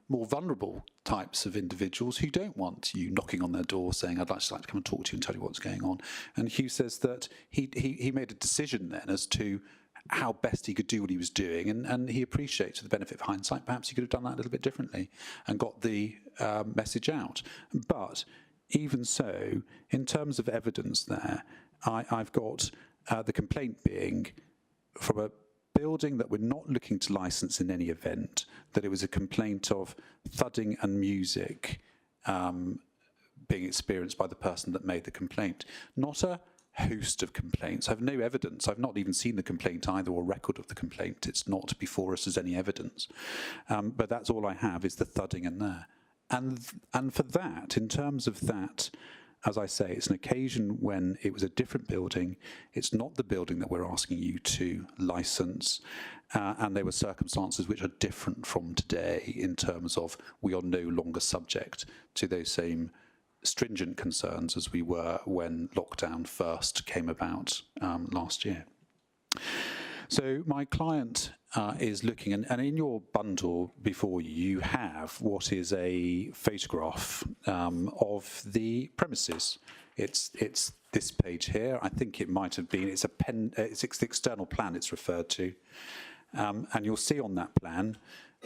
I: more vulnerable types of individuals who don't want you knocking on their door saying, I'd just like to come and talk to you and tell you what's going on. And Hugh says that he made a decision then as to how best he could do what he was doing, and he appreciates, with the benefit of hindsight, perhaps he could have done that a little bit differently and got the message out. But even so, in terms of evidence there, I've got the complaint being from a building that we're not looking to license in any event, that it was a complaint of thudding and music being experienced by the person that made the complaint, not a host of complaints. I have no evidence. I've not even seen the complaint either, or record of the complaint. It's not before us as any evidence. But that's all I have, is the thudding in there. And for that, in terms of that, as I say, it's an occasion when it was a different building. It's not the building that we're asking you to license. And there were circumstances which are different from today in terms of we are no longer subject to those same stringent concerns as we were when lockdown first came about last year. So my client is looking, and in your bundle before you have what is a photograph of the premises. It's this page here. I think it might have been, it's the external plan it's referred to. And you'll see on that plan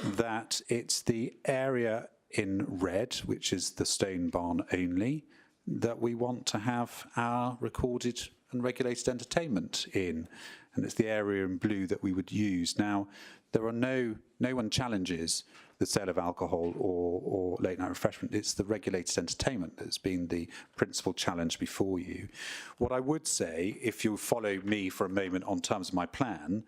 I: that it's the area in red, which is the stone barn only, that we want to have our recorded and regulated entertainment in. and it's the area in blue that we would use. Now, there are no one challenges the sale of alcohol or late night refreshment. It's the regulated entertainment that's been the principal challenge before you. What I would say, if you follow me for a moment on terms of my plan,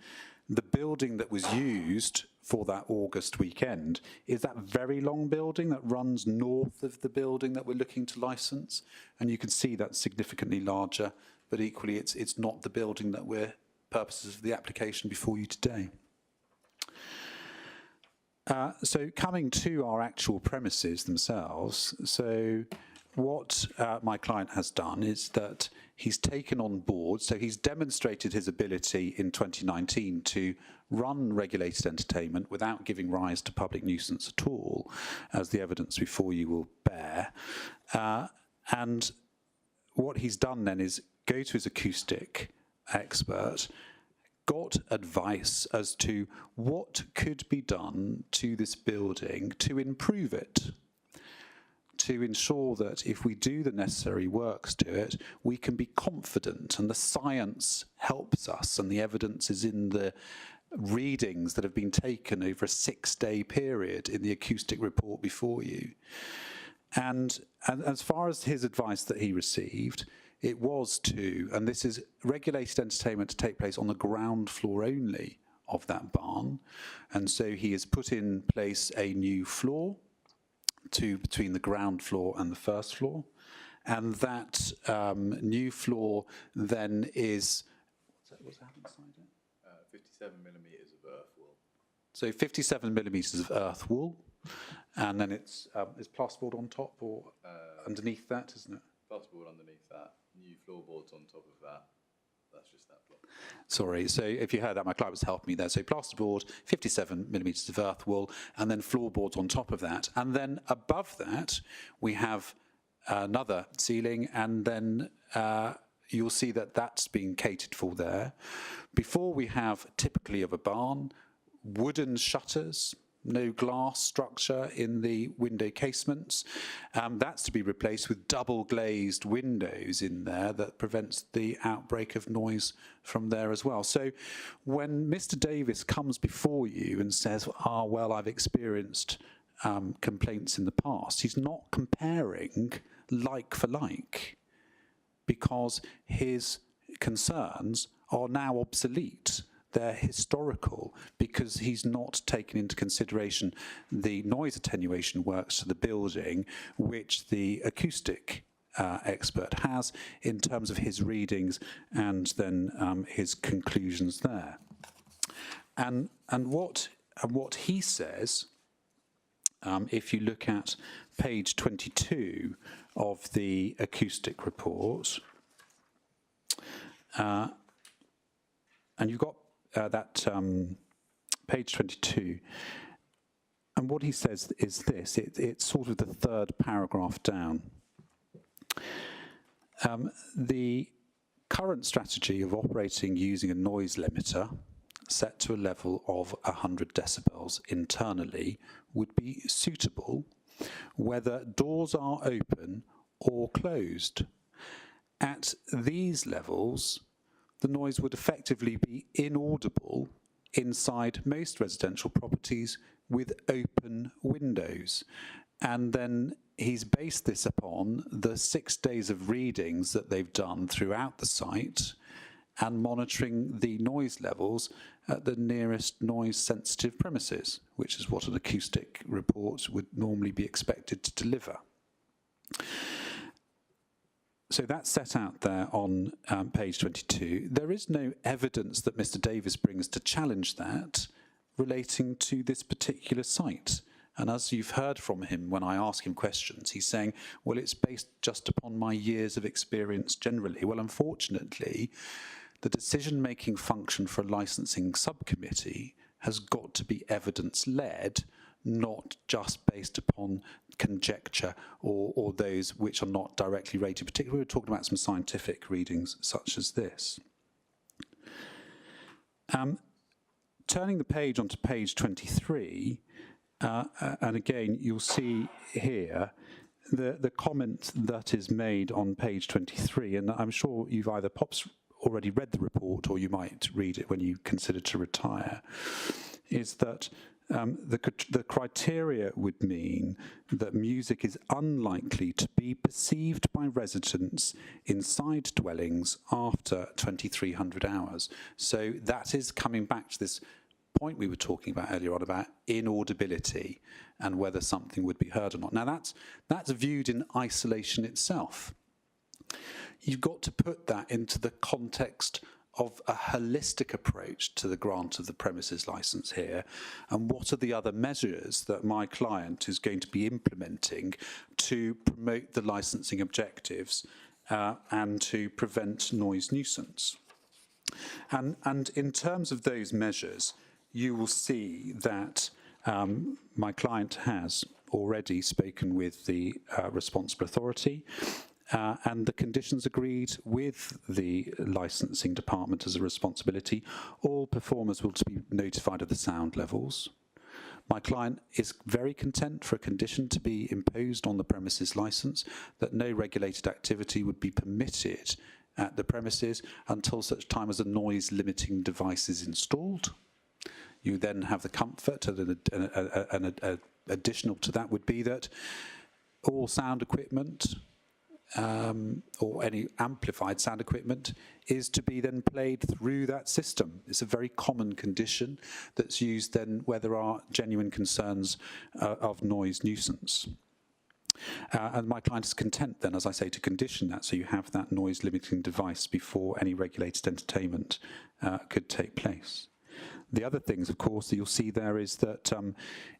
I: the building that was used for that August weekend is that very long building that runs north of the building that we're looking to license. And you can see that's significantly larger, but equally it's not the building that we're purposes of the application before you today. So coming to our actual premises themselves, so what my client has done is that he's taken on board, so he's demonstrated his ability in 2019 to run regulated entertainment without giving rise to public nuisance at all, as the evidence before you will bear. And what he's done then is go to his acoustic expert, got advice as to what could be done to this building to improve it, to ensure that if we do the necessary works to it, we can be confident, and the science helps us, and the evidence is in the readings that have been taken over a 6-day period in the acoustic report before you. And as far as his advice that he received, it was to, and this is regulated entertainment to take place on the ground floor only of that barn. And so he has put in place a new floor between the ground floor and the first floor. And that new floor then is, what's that inside it?
J: 57 millimetres of earth wool.
I: So 57 millimetres of earth wool. And then it's is plasterboard on top or underneath that, isn't it?
J: Plasterboard underneath that, new floorboards on top of that. That's just that block.
I: Sorry, so if you heard that, my client was helping me there. So plasterboard, 57 millimetres of earth wool, and then floorboards on top of that. And then above that, we have another ceiling, and then you'll see that that's been catered for there. Before we have, typically of a barn, wooden shutters, no glass structure in the window casements. That's to be replaced with double glazed windows in there that prevents the outbreak of noise from there as well. So when Mr. Davis comes before you and says, well, I've experienced complaints in the past, he's not comparing like for like, because his concerns are now obsolete. They're historical, because he's not taken into consideration the noise attenuation works to the building, which the acoustic expert has in terms of his readings and then his conclusions there. And what he says, if you look at page 22 of the acoustic report, and you've got that page 22, and what he says is this, it's sort of the third paragraph down. The current strategy of operating using a noise limiter set to a level of 100 decibels internally would be suitable whether doors are open or closed. At these levels, the noise would effectively be inaudible inside most residential properties with open windows. And then he's based this upon the 6 days of readings that they've done throughout the site and monitoring the noise levels at the nearest noise-sensitive premises, which is what an acoustic report would normally be expected to deliver. So that's set out there on page 22. There is no evidence that Mr. Davis brings to challenge that relating to this particular site. And as you've heard from him when I ask him questions, he's saying, well, it's based just upon my years of experience generally. Well, unfortunately, the decision-making function for a licensing subcommittee has got to be evidence-led, not just based upon conjecture or those which are not directly rated. Particularly, we're talking about some scientific readings such as this. Turning the page onto page 23, and again, you'll see here the comment that is made on page 23, and I'm sure you've either popped already read the report, or you might read it when you consider to retire, is that the criteria would mean that music is unlikely to be perceived by residents inside dwellings after 2300 hours. So that is coming back to this point we were talking about earlier on about inaudibility and whether something would be heard or not. Now that's viewed in isolation itself. You've got to put that into the context of a holistic approach to the grant of the premises licence here, and what are the other measures that my client is going to be implementing to promote the licensing objectives and to prevent noise nuisance. And in terms of those measures, you will see that my client has already spoken with the responsible authority, and the conditions agreed with the licensing department as a responsibility. All performers will be notified of the sound levels. My client is very content for a condition to be imposed on the premises licence that no regulated activity would be permitted at the premises until such time as a noise limiting device is installed. You then have the comfort, and additional to that would be that all sound equipment or any amplified sound equipment is to be then played through that system. It's a very common condition that's used then where there are genuine concerns of noise nuisance. And my client is content then, as I say, to condition that so you have that noise limiting device before any regulated entertainment could take place. The other things, of course, that you'll see there is that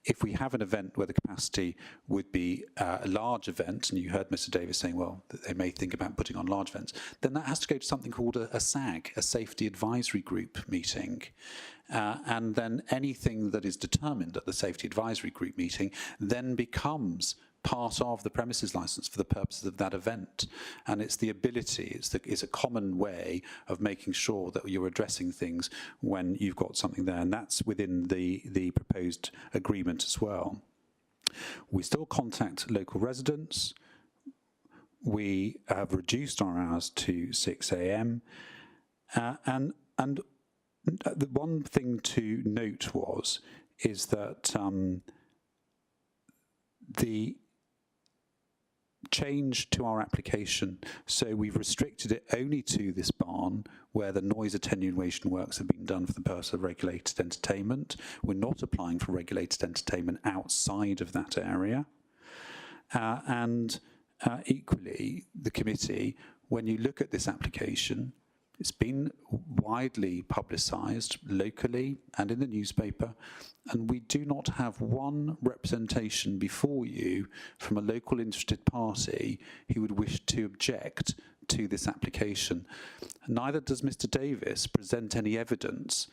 I: if we have an event where the capacity would be a large event, and you heard Mr. Davis saying, well, that they may think about putting on large events, then that has to go to something called a SAG, a Safety Advisory Group meeting. And then anything that is determined at the Safety Advisory Group meeting then becomes part of the premises licence for the purposes of that event. And it's the ability, it's a common way of making sure that you're addressing things when you've got something there, and that's within the proposed agreement as well. We still contact local residents. We have reduced our hours to 6 a.m. And the one thing to note is that the change to our application, so we've restricted it only to this barn where the noise attenuation works have been done for the purpose of regulated entertainment. We're not applying for regulated entertainment outside of that area. And equally, the committee, when you look at this application, it's been widely publicised locally and in the newspaper, and we do not have one representation before you from a local interested party who would wish to object to this application. Neither does Mr. Davis present any evidence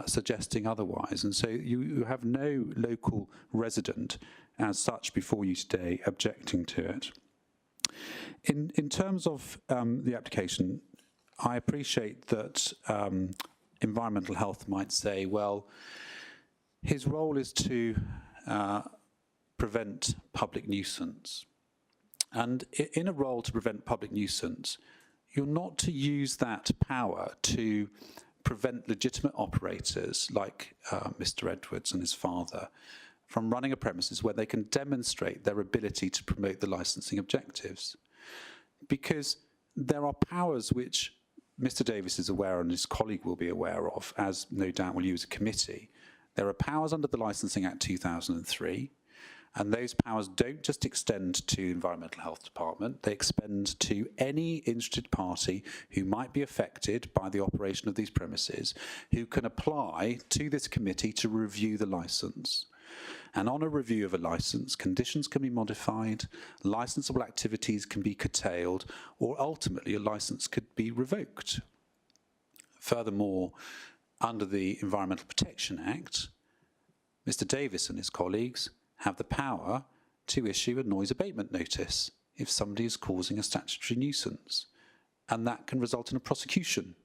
I: suggesting otherwise, and so you have no local resident as such before you today objecting to it. In terms of the application, I appreciate that environmental health might say, well, his role is to prevent public nuisance. And in a role to prevent public nuisance, you're not to use that power to prevent legitimate operators like Mr. Edwards and his father from running a premises where they can demonstrate their ability to promote the licensing objectives. Because there are powers which Mr. Davis is aware and his colleague will be aware of, as no doubt will you as a committee. There are powers under the Licensing Act 2003, and those powers don't just extend to the Environmental Health Department, they extend to any interested party who might be affected by the operation of these premises, who can apply to this committee to review the licence. And on a review of a licence, conditions can be modified, licensable activities can be curtailed, or ultimately a licence could be revoked. Furthermore, under the Environmental Protection Act, Mr. Davis and his colleagues have the power to issue a noise abatement notice if somebody is causing a statutory nuisance, and that can result in a prosecution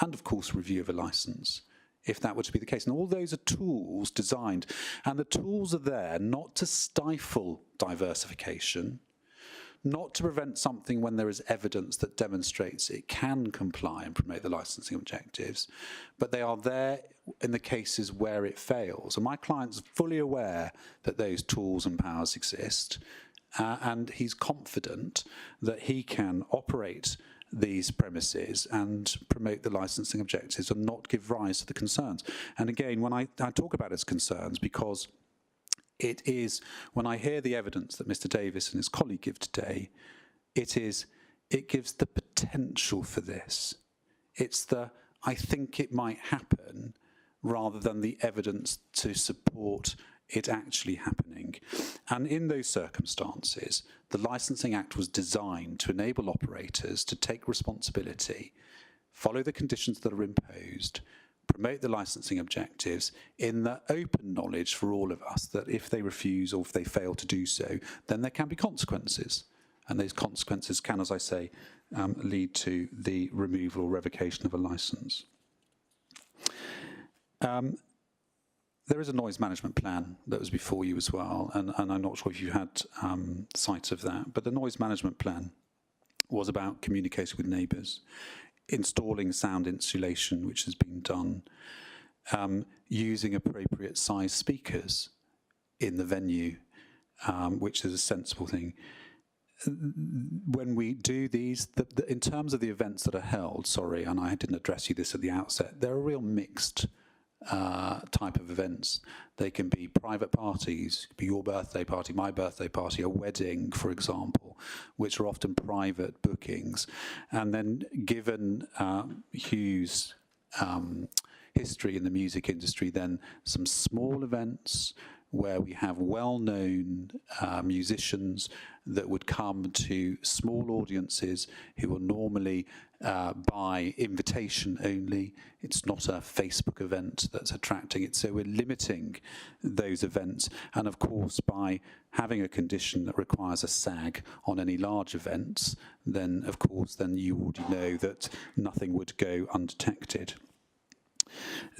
I: and, of course, review of a licence, if that were to be the case. And all those are tools designed, and the tools are there not to stifle diversification, not to prevent something when there is evidence that demonstrates it can comply and promote the licensing objectives, but they are there in the cases where it fails. And my client's fully aware that those tools and powers exist, and he's confident that he can operate these premises and promote the licensing objectives and not give rise to the concerns. And again, when I talk about his concerns, because it is, when I hear the evidence that Mr. Davis and his colleague give today, it gives the potential for this. It's the, I think it might happen, rather than the evidence to support it actually happening. And in those circumstances, the Licensing Act was designed to enable operators to take responsibility, follow the conditions that are imposed, promote the licensing objectives in the open knowledge for all of us that if they refuse or if they fail to do so, then there can be consequences. And those consequences can, as I say, lead to the removal or revocation of a licence. There is a noise management plan that was before you as well, and I'm not sure if you had sight of that, but the noise management plan was about communicating with neighbours, installing sound insulation, which has been done, using appropriate size speakers in the venue, which is a sensible thing. When we do these, in terms of the events that are held, sorry, and I didn't address you this at the outset, they're a real mixed type of events. They can be private parties, be your birthday party, my birthday party, a wedding, for example, which are often private bookings. And then given Hugh's history in the music industry, then some small events where we have well-known musicians that would come to small audiences who are normally by invitation only. It's not a Facebook event that's attracting it. So we're limiting those events. And of course, by having a condition that requires a SAG on any large events, then of course, then you already know that nothing would go undetected.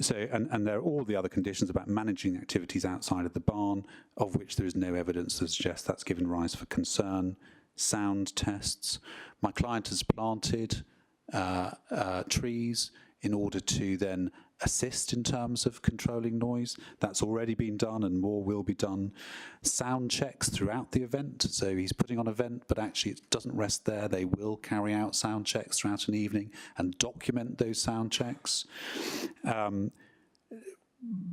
I: So, and there are all the other conditions about managing activities outside of the barn, of which there is no evidence to suggest that's given rise for concern. Sound tests. My client has planted trees in order to then assist in terms of controlling noise. That's already been done and more will be done. Sound checks throughout the event. So he's putting on an event, but actually it doesn't rest there. They will carry out sound checks throughout an evening and document those sound checks.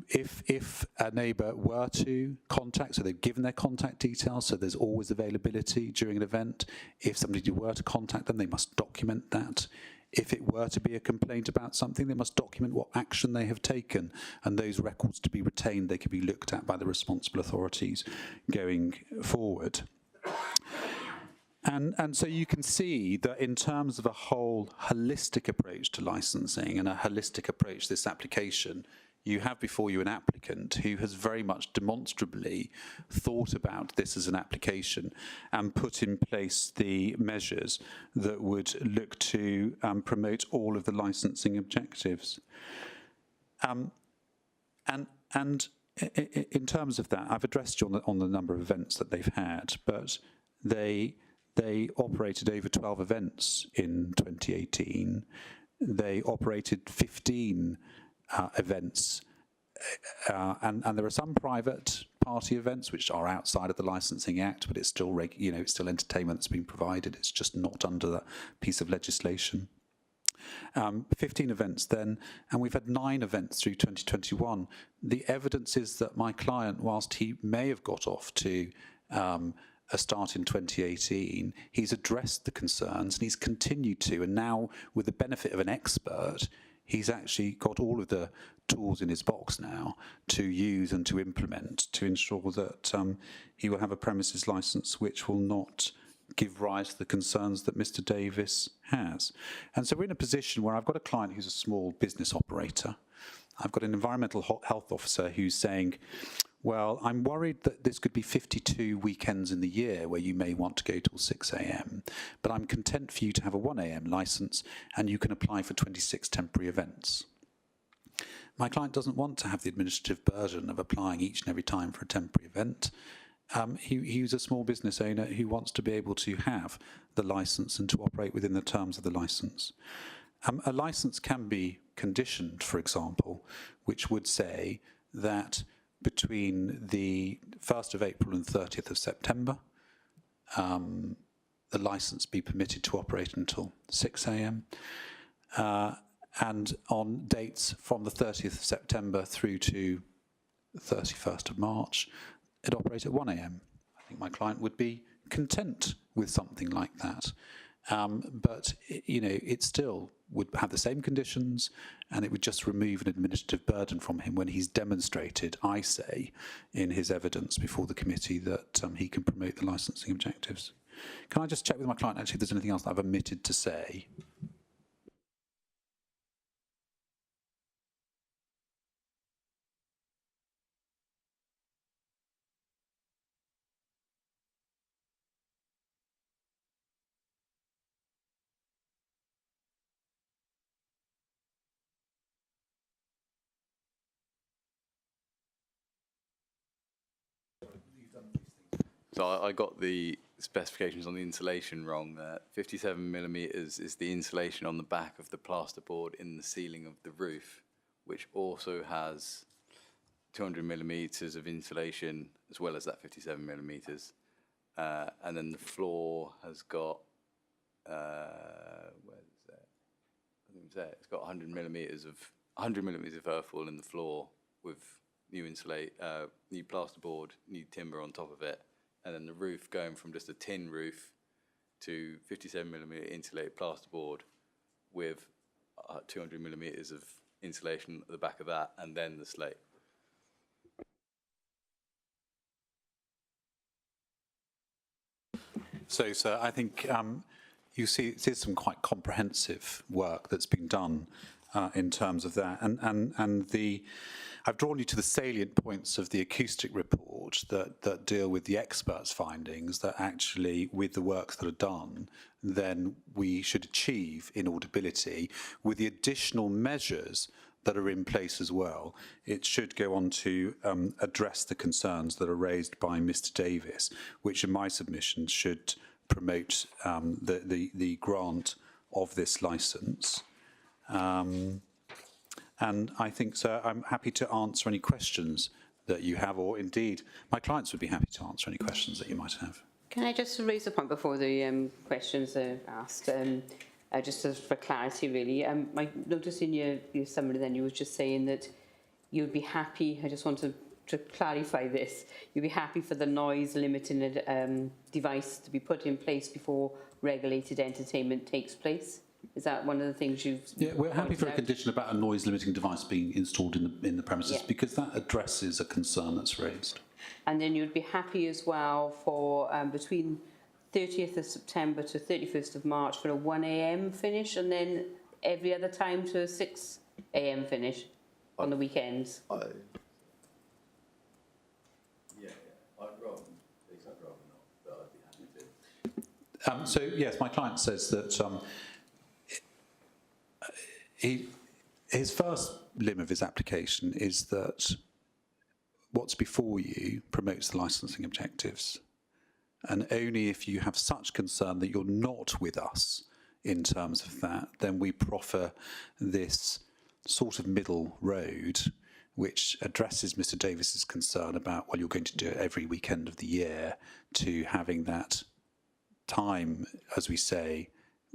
I: If a neighbour were to contact, so they've given their contact details, so there's always availability during an event. If somebody were to contact them, they must document that. If it were to be a complaint about something, they must document what action they have taken, and those records to be retained, they can be looked at by the responsible authorities going forward. And so you can see that in terms of a whole holistic approach to licensing and a holistic approach to this application, you have before you an applicant who has very much demonstrably thought about this as an application and put in place the measures that would look to promote all of the licensing objectives. And in terms of that, I've addressed you on the number of events that they've had, but they operated over 12 events in 2018. They operated 15 events, and there are some private party events which are outside of the Licensing Act, but it's still it's still entertainment that's been provided. It's just not under that piece of legislation. 15 events then, and we've had 9 events through 2021. The evidence is that my client, whilst he may have got off to a start in 2018, he's addressed the concerns and he's continued to, and now with the benefit of an expert, he's actually got all of the tools in his box now to use and to implement to ensure that he will have a premises licence which will not give rise to the concerns that Mr. Davis has. And so we're in a position where I've got a client who's a small business operator. I've got an environmental health officer who's saying, well, I'm worried that this could be 52 weekends in the year where you may want to go till 6 a.m, but I'm content for you to have a 1 a.m. licence and you can apply for 26 temporary events. My client doesn't want to have the administrative burden of applying each and every time for a temporary event, he was a small business owner who wants to be able to have the licence and to operate within the terms of the licence. A licence can be conditioned, for example, which would say that between the 1st of April and 30th of September, the licence be permitted to operate until 6 a.m. And on dates from the 30th of September through to the 31st of March, it operates at 1 a.m. I think my client would be content with something like that. But, it still would have the same conditions, and it would just remove an administrative burden from him when he's demonstrated, I say, in his evidence before the committee that he can promote the licensing objectives. Can I just check with my client, actually, if there's anything else that I've omitted to say?
J: So I got the specifications on the insulation wrong there. 57 millimetres is the insulation on the back of the plasterboard in the ceiling of the roof, which also has 200 millimetres of insulation as well as that 57 millimetres. And then the floor has got, where is that? I think it's got 100 millimetres of earthwall in the floor with new new plasterboard, new timber on top of it. And then the roof going from just a tin roof to 57 millimetre insulated plasterboard with 200 millimetres of insulation at the back of that, and then the slate.
I: So, sir, I think you see there's some quite comprehensive work that's been done in terms of that, and I've drawn you to the salient points of the acoustic report that deal with the experts' findings, that actually with the works that are done, then we should achieve inaudibility with the additional measures that are in place as well. It should go on to address the concerns that are raised by Mr. Davis, which in my submission should promote the grant of this licence. And I think, sir, I'm happy to answer any questions that you have, or indeed, my clients would be happy to answer any questions that you might have.
G: Can I just raise a point before the questions are asked? Just for clarity, really. I noticed in your summary then you were just saying that you'd be happy, I just want to clarify this, you'd be happy for the noise limiting device to be put in place before regulated entertainment takes place? Is that one of the things you've...
I: Yeah, we're happy for a condition about a noise limiting device being installed in the premises, because that addresses a concern that's raised.
G: And then you'd be happy as well for between 30th of September to 31st of March for a 1 a.m. finish, and then every other time to a 6 a.m. finish on the weekends?
J: I'd rather not, but I'd be happy to.
I: So, yes, my client says that his first limb of his application is that what's before you promotes the licensing objectives. And only if you have such concern that you're not with us in terms of that, then we proffer this sort of middle road, which addresses Mr. Davis's concern about, well, you're going to do it every weekend of the year, to having that time, as we say,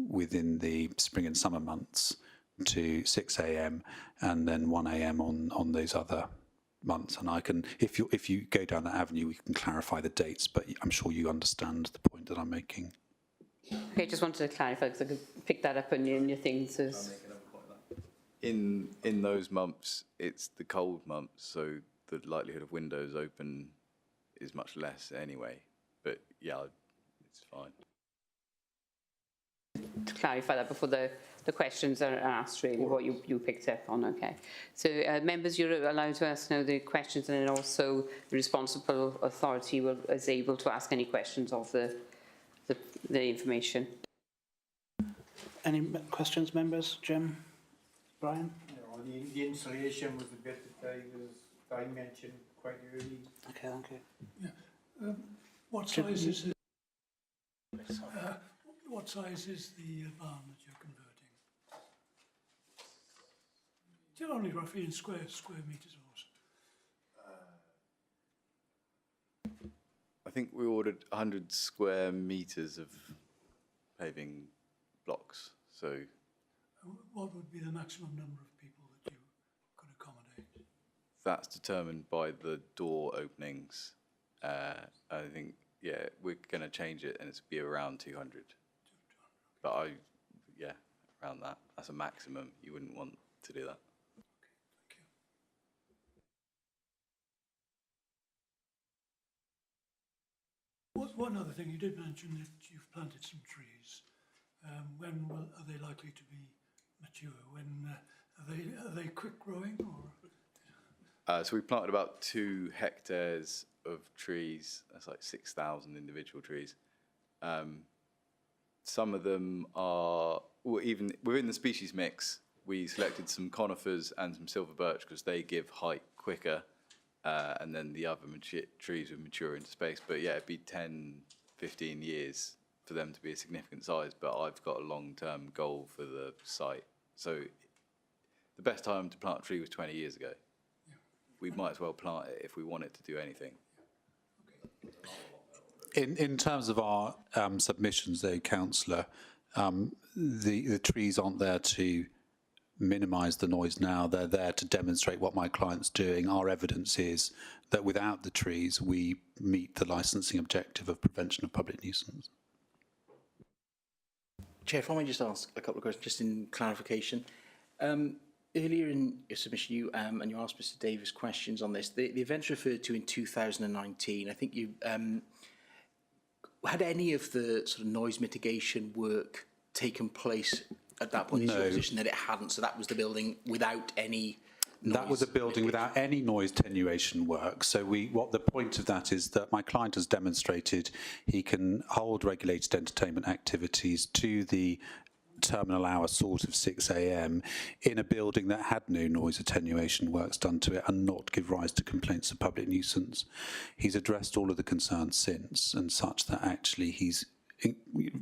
I: within the spring and summer months to 6 a.m. and then 1 a.m. on those other months. And I can, if you go down that avenue, we can clarify the dates, but I'm sure you understand the point that I'm making.
G: Okay, I just wanted to clarify because I could pick that up in your things.
J: In those months, it's the cold months, so the likelihood of windows open is much less anyway. But yeah, it's fine.
G: To clarify that before the questions are asked, really, what you picked up on, okay. So members, you're allowed to ask now the questions, and then also the responsible authority is able to ask any questions of the information.
A: Any questions, members? Jim? Brian?
B: No, the insulation was the bit that I mentioned quite early.
A: Okay, thank you.
L: What size is it? What size is the barn that you're converting? Tell only roughly in square metres or so.
J: I think we ordered 100 square metres of paving blocks. So
L: What would be the maximum number of people that you could accommodate?
J: that's determined by the door openings. I think, yeah, we're going to change it and it's be around 200. But yeah, around that. That's a maximum. You wouldn't want to do that.
L: One other thing, you did mention that you've planted some trees. When are they likely to be mature? When are they quick growing or?
J: So we planted about 2 hectares of trees. That's like 6,000 individual trees. Some of them are, well, even within the species mix, we selected some conifers and some silver birch because they give height quicker. And then the other trees would mature into space. But yeah, it'd be 10, 15 years for them to be a significant size. But I've got a long-term goal for the site. So the best time to plant a tree was 20 years ago. Yeah. We might as well plant it if we want it to do anything.
I: In terms of our submissions, though, Councillor, the trees aren't there to minimise the noise now. They're there to demonstrate what my client's doing. Our evidence is that without the trees, we meet the licensing objective of prevention of public nuisance.
E: Chair, if I may just ask a couple of questions, just in clarification. Earlier in your submission, you and you asked Mr Davis questions on this. The events referred to in 2019, I think you had any of the sort of noise mitigation work taken place at that point?
I: No.
E: Is your position that it hadn't? So that was the building without any noise?
I: That was a building without any noise attenuation work. So what the point of that is that my client has demonstrated he can hold regulated entertainment activities to the terminal hour sort of 6 a.m. in a building that had no noise attenuation works done to it and not give rise to complaints of public nuisance. He's addressed all of the concerns since, and such that actually he's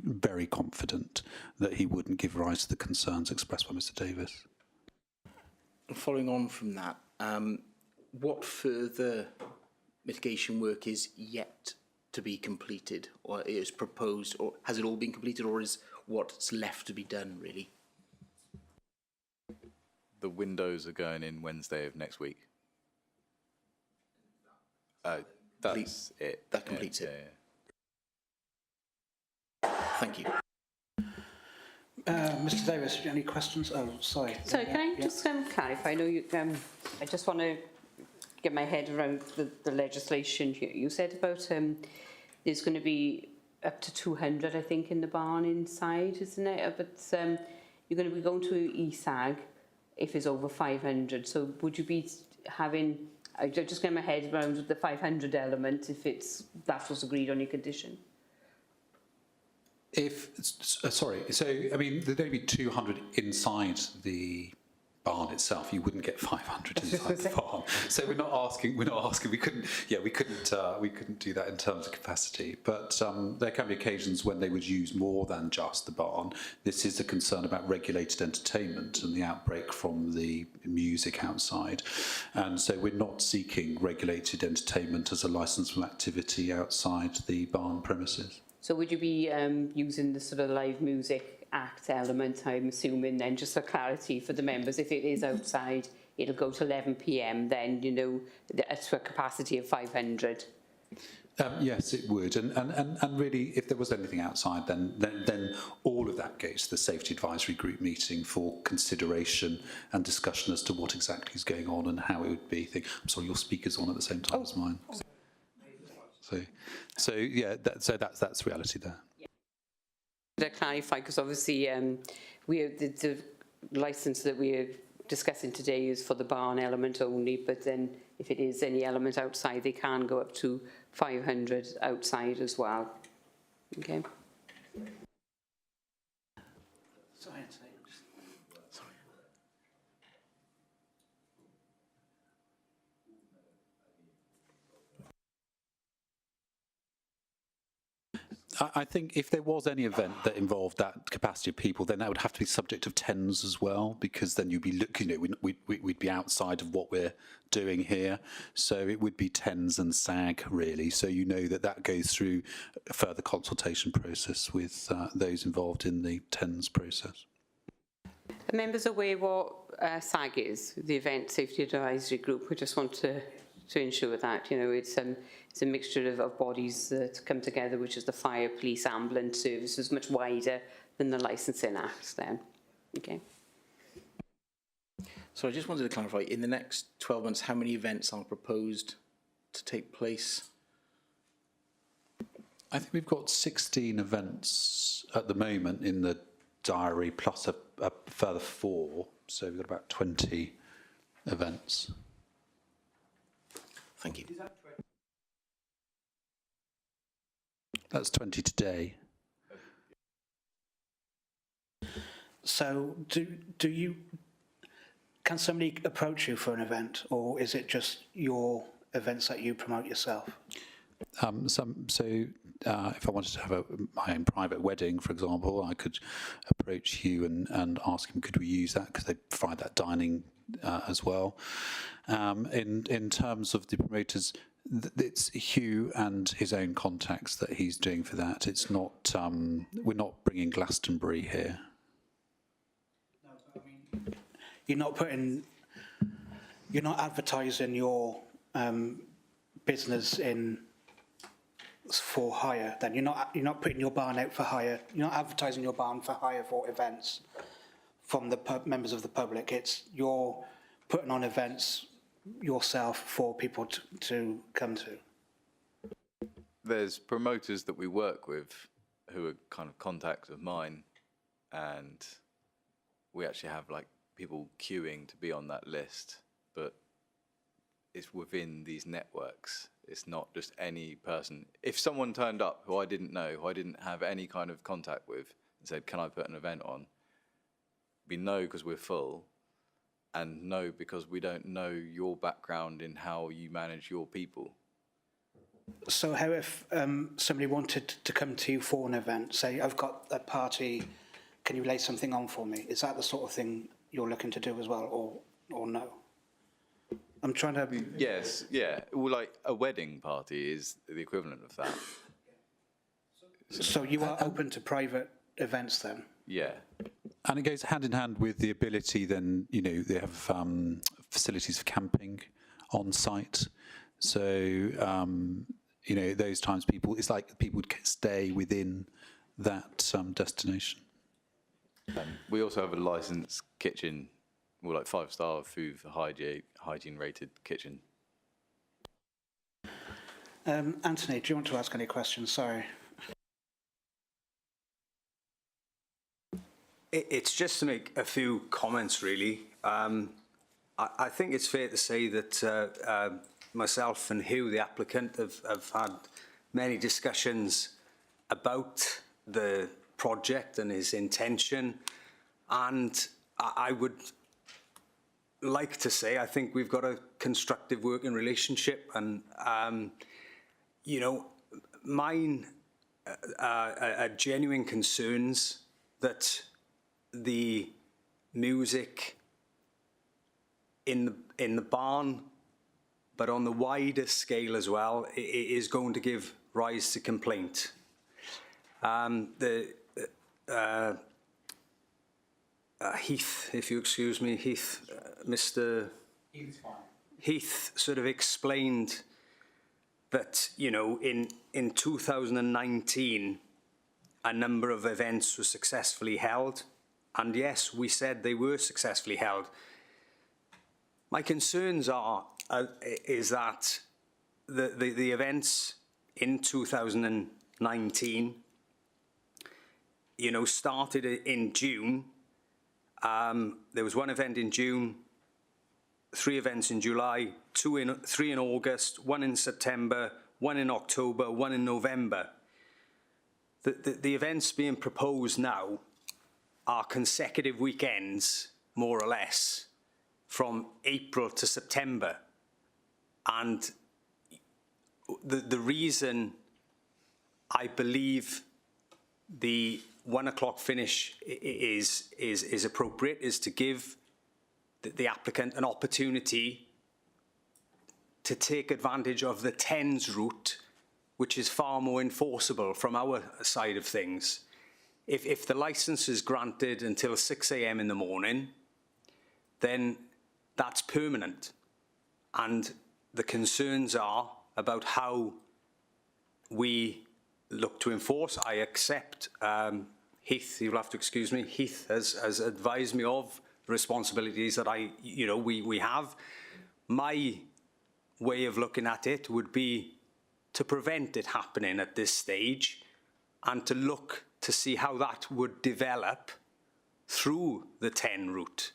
I: very confident that he wouldn't give rise to the concerns expressed by Mr Davis.
E: Following on from that, what further mitigation work is yet to be completed, or is proposed, or has it all been completed, or is what's left to be done, really?
J: The windows are going in Wednesday of next week. That's it.
E: That completes it.
J: Yeah.
E: Thank you.
A: Mr Davis, any questions? Oh, sorry.
G: Sorry, can I just clarify? I know you. I just want to get my head around the legislation here. You said about there's going to be up to 200, I think, in the barn inside, isn't it? But you're going to be going to ESAG if it's over 500. So would you be having? I just get my head around the 500 element if that was agreed on your condition.
I: Sorry, so I mean, there'd only be 200 inside the barn itself. You wouldn't get 500 inside the barn. So we're not asking. We couldn't do that in terms of capacity. But there can be occasions when they would use more than just the barn. This is a concern about regulated entertainment and the outbreak from the music outside, and so we're not seeking regulated entertainment as a licensable activity outside the barn premises.
G: So would you be using the sort of live music act element, I'm assuming, then, just for clarity for the members, if it is outside, it'll go to 11 p.m, then, you know, to a capacity of 500?
I: Yes, it would. And really, if there was anything outside, then all of that goes to the Safety Advisory Group meeting for consideration and discussion as to what exactly is going on and how it would be. I'm sorry, your speaker's on at the same time as mine. So yeah, that's reality there.
G: Yeah. To clarify, because obviously the licence that we're discussing today is for the barn element only, but then if it is any element outside, they can go up to 500 outside as well. Okay.
I: I think if there was any event that involved that capacity of people, then that would have to be subject of TENS as well, because then you'd be looking, we'd be outside of what we're doing here. So it would be TENS and SAG really. So you know that goes through a further consultation process with those involved in the TENS process.
G: Are members aware what SAG is, the Event Safety Advisory Group? We just want to ensure that, it's a mixture of bodies that come together, which is the fire, police, ambulance services, much wider than the Licensing Act then. Okay.
E: So I just wanted to clarify, in the next 12 months, how many events are proposed to take place?
I: I think we've got 16 events at the moment in the diary, plus a further 4. So we've got about 20 events.
E: Thank you.
I: That's 20 today.
A: So can somebody approach you for an event, or is it just your events that you promote yourself?
I: If I wanted to have my own private wedding, for example, I could approach you and ask him, could we use that, because they provide that dining as well. In terms of the promoters, it's Hugh and his own contacts that he's doing for that. It's not, we're not bringing Glastonbury here.
A: No, but I mean, you're not advertising your business in for hire. Then you're not putting your barn out for hire. You're not advertising your barn for hire for events from the members of the public. You're putting on events yourself for people to come to.
J: There's promoters that we work with who are kind of contacts of mine, and we actually have like people queuing to be on that list, but it's within these networks. It's not just any person. If someone turned up who I didn't know, who I didn't have any kind of contact with, and said, can I put an event on? We know because we're full, and no because we don't know your background in how you manage your people.
A: So how if somebody wanted to come to you for an event, say, I've got a party, can you lay something on for me? Is that the sort of thing you're looking to do as well, or no? I'm trying to...
J: Yes, yeah. Well, like a wedding party is the equivalent of that.
A: So you are open to private events then?
J: Yeah.
I: And it goes hand in hand with the ability then, they have facilities for camping on site. So, those times it's like people would stay within that destination.
J: We also have a licensed kitchen, like 5-star food for hygiene rated kitchen.
A: Anthony, do you want to ask any questions? Sorry.
H: It's just to make a few comments, really. I think it's fair to say that myself and Hugh, the applicant, have had many discussions about the project and his intention. And I would like to say I think we've got a constructive working relationship. And, mine are genuine concerns that the music in the barn, but on the wider scale as well, is going to give rise to complaint. Heath, if you excuse me, Heath, Mr. Heath sort of explained that, in 2019, a number of events were successfully held. And yes, we said they were successfully held. My concerns is that the events in 2019, started in June. There was one event in June, 3 events in July, 3 in August, 1 in September, 1 in October, 1 in November. The events being proposed now are consecutive weekends, more or less, from April to September. And the reason I believe the 1 o'clock finish is appropriate, is to give the applicant an opportunity to take advantage of the 10s route, which is far more enforceable from our side of things. If the licence is granted until 6 a.m. in the morning, then that's permanent. And the concerns are about how we look to enforce. I accept, Heath, you'll have to excuse me, Heath has advised me of the responsibilities that we have. My way of looking at it would be to prevent it happening at this stage and to look to see how that would develop through the 10 route.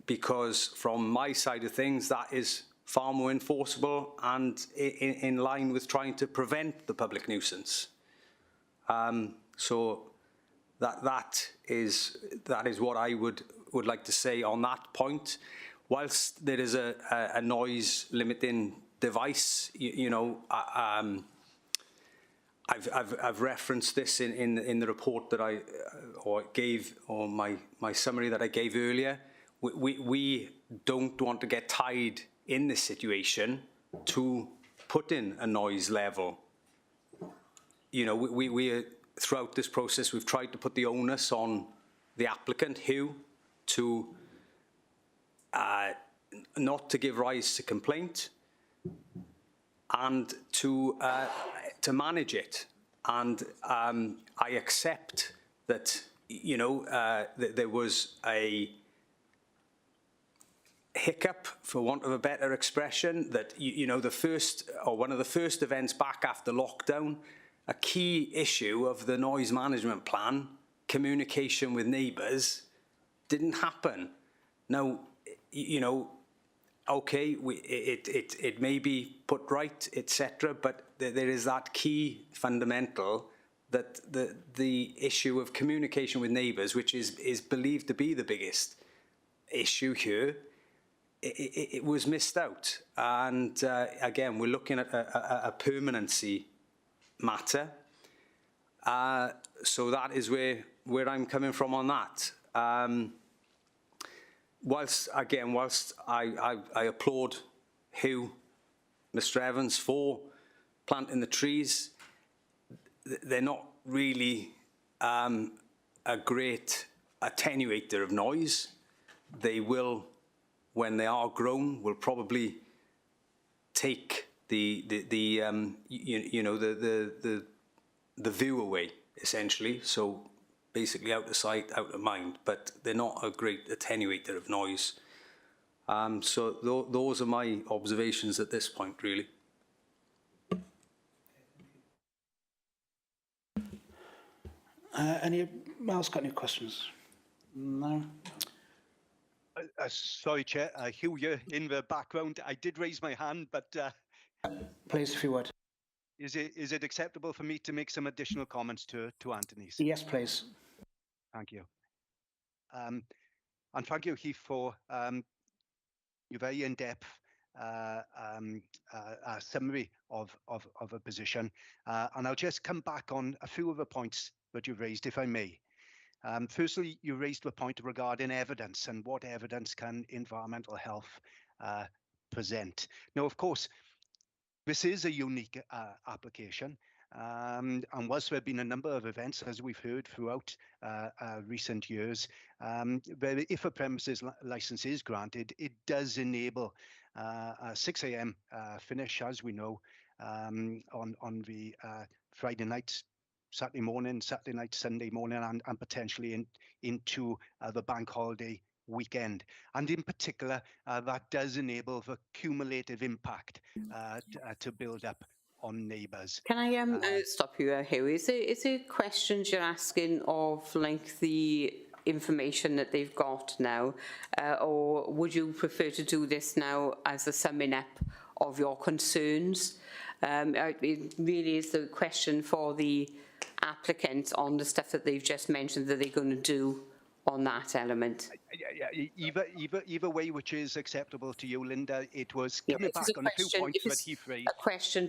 H: Because from my side of things, that is far more enforceable and in line with trying to prevent the public nuisance. So that is what I would like to say on that point. Whilst there is a noise limiting device, I've referenced this in the report that my summary that I gave earlier. We don't want to get tied in this situation to put in a noise level. We throughout this process, we've tried to put the onus on the applicant, Hugh, to not to give rise to complaint and to manage it. And I accept that, that there was a hiccup, for want of a better expression, that, the first, or one of the first events back after lockdown, a key issue of the noise management plan, communication with neighbours, didn't happen. Now, okay, it may be put right, etc., but there is that key fundamental that the issue of communication with neighbours, which is believed to be the biggest issue here, it was missed out. And again, we're looking at a permanency matter. So that is where I'm coming from on that. Whilst I applaud Hugh, Mr. Evans, for planting the trees, they're not really a great attenuator of noise. They will, when they are grown, will probably take the view away, essentially. So basically out of sight, out of mind, but they're not a great attenuator of noise. So those are my observations at this point, really.
A: Anyone else got any questions? No?
D: Sorry, Chair. Hugh, you're in the background. I did raise my hand, but...
A: Please, if you would.
D: Is it acceptable for me to make some additional comments to Anthony's?
A: Yes, please.
D: Thank you. And thank you, Heath, for your very in-depth summary of a position. And I'll just come back on a few of the points that you've raised, if I may. Firstly, you raised the point regarding evidence and what evidence can environmental health present. Now, of course, this is a unique application. And whilst there have been a number of events, as we've heard throughout recent years, where if a premises license is granted, it does enable a 6 a.m. finish, as we know, on the Friday night, Saturday night, Sunday morning, and potentially into the bank holiday weekend. And in particular, that does enable the cumulative impact to build up on neighbours.
G: Can I stop you here? Is it questions you're asking of like the information that they've got now, or would you prefer to do this now as a summing up of your concerns? It really is the question for the applicant on the stuff that they've just mentioned that they're going to do on that element.
D: Either way, which is acceptable to you, Linda. It was coming back on a few points that he phrased,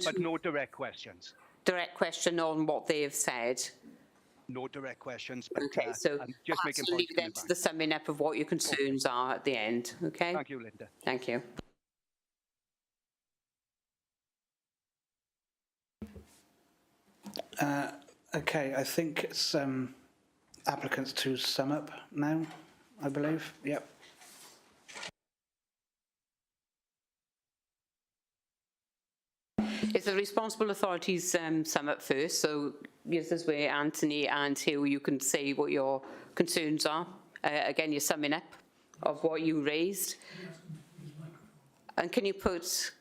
D: but no direct questions.
G: direct question on what they have said?
D: No direct questions, but
G: Okay, so
D: I'm just
G: perhaps
D: making
G: we'll leave
D: points
G: it
D: coming
G: then to
D: back.
G: the summing up of what your concerns are at the end, okay?
D: Thank you, Linda.
G: Thank you.
A: Okay, I think it's applicants to sum up now, I believe. Yep.
G: It's the responsible authorities sum up first, so this is where Anthony and Hugh, you can say what your concerns are. Again, you're summing up of what you raised. And can you put,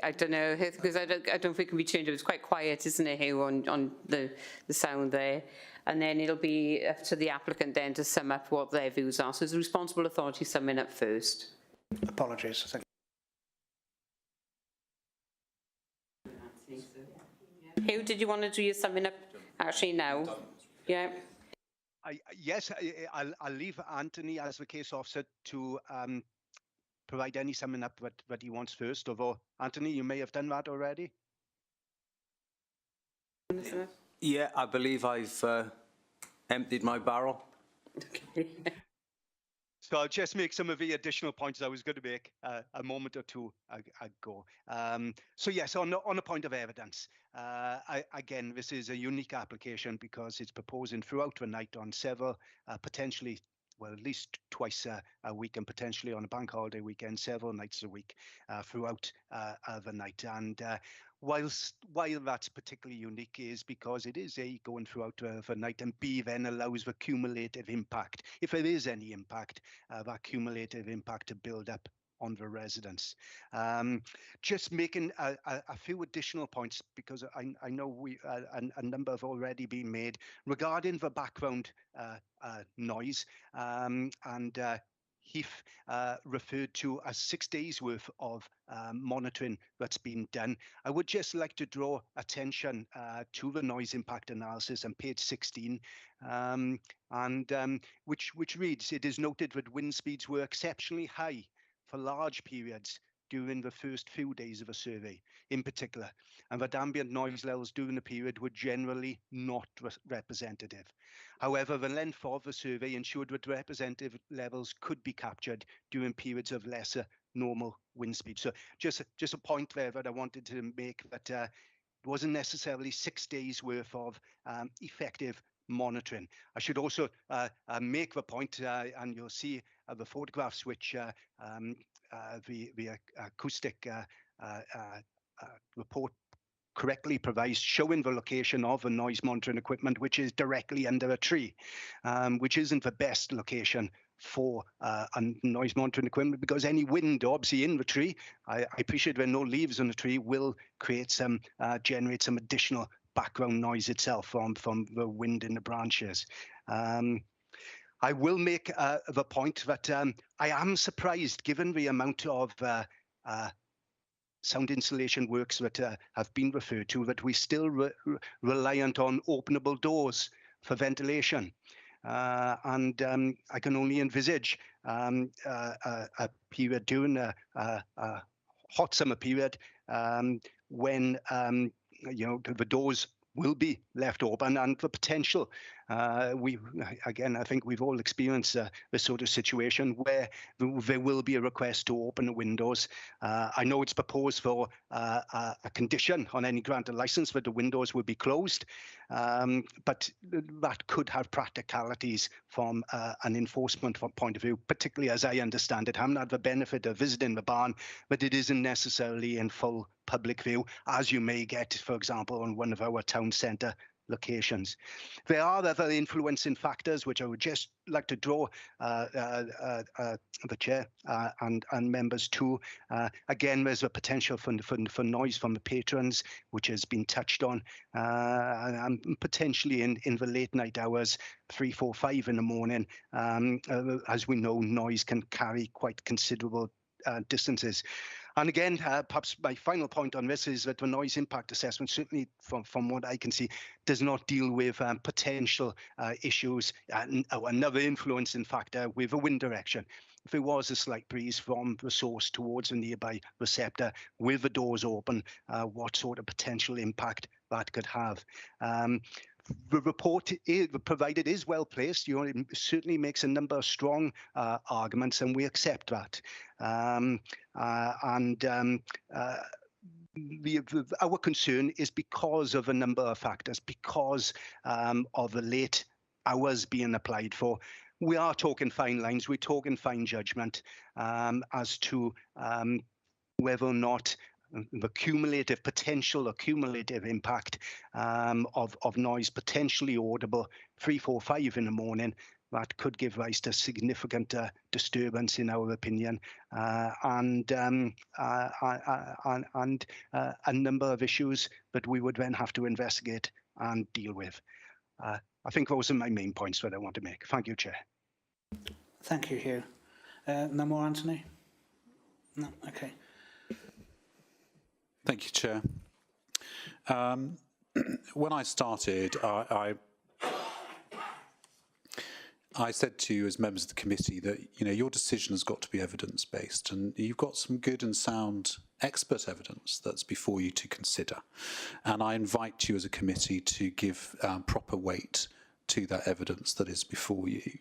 G: I don't know, because I don't think it can be changed. It's quite quiet, isn't it, Hugh, on the sound there? And then it'll be up to the applicant then to sum up what their views are. So it's the responsible authority summing up first.
A: Apologies, I think.
G: Hugh, did you want to do your summing up actually now? Yeah.
D: Yes, I'll leave Anthony as the case officer to provide any summing up what he wants first. Although, Anthony, you may have done that already.
H: Yeah, I believe I've emptied my barrel.
G: Okay.
D: So I'll just make some of the additional points I was going to make a moment or two ago. So yes, on a point of evidence, again, this is a unique application because it's proposing throughout the night on several, potentially, well, at least twice a week and potentially on a bank holiday weekend, several nights a week throughout the night. And while that's particularly unique is because it is A, going throughout the night, and B, then allows the cumulative impact, if there is any impact, that cumulative impact to build up on the residents. Just making a few additional points because I know a number have already been made regarding the background noise and Heath referred to as 6 days worth of monitoring that's been done. I would just like to draw attention to the noise impact analysis on page 16, which reads, it is noted that wind speeds were exceptionally high for large periods during the first few days of a survey in particular, and that ambient noise levels during the period were generally not representative. However, the length of the survey ensured that representative levels could be captured during periods of lesser normal wind speed. So just a point there that I wanted to make, that it wasn't necessarily 6 days worth of effective monitoring. I should also make the point, and you'll see the photographs which the acoustic report correctly provides, showing the location of the noise monitoring equipment, which is directly under a tree, which isn't the best location for noise monitoring equipment because any wind obviously in the tree, I appreciate there are no leaves on the tree, will create some, generate some additional background noise itself from the wind in the branches. I will make the point that I am surprised, given the amount of sound insulation works that have been referred to, that we're still reliant on openable doors for ventilation. And I can only envisage a period during a hot summer period when the doors will be left open, and the potential. I think we've all experienced this sort of situation where there will be a request to open the windows. I know it's proposed for a condition on any granted license that the windows will be closed, but that could have practicalities from an enforcement point of view, particularly as I understand it. I haven't had the benefit of visiting the barn, but it isn't necessarily in full public view, as you may get, for example, on one of our town centre locations. There are other influencing factors which I would just like to draw the chair and members to. Again, there's a potential for noise from the patrons, which has been touched on, and potentially in the late night hours, 3, 4, 5 in the morning. As we know, noise can carry quite considerable distances. And again, perhaps my final point on this is that the noise impact assessment, certainly from what I can see, does not deal with potential issues. Another influencing factor with the wind direction. If there was a slight breeze from the source towards a nearby receptor with the doors open, what sort of potential impact that could have. The report provided is well placed. It certainly makes a number of strong arguments, and we accept that. Our concern is because of a number of factors, because of the late hours being applied for. We are talking fine lines, we're talking fine judgment as to whether or not the potential accumulative impact of noise potentially audible 3, 4, 5 in the morning, that could give rise to significant disturbance, in our opinion, and a number of issues that we would then have to investigate and deal with. I think those are my main points that I want to make. Thank you, Chair.
A: Thank you, Hugh. No more, Anthony? No, okay.
I: Thank you, Chair. When I started, I said to you as members of the committee that your decision has got to be evidence-based, and you've got some good and sound expert evidence that's before you to consider. And I invite you as a committee to give proper weight to that evidence that is before you.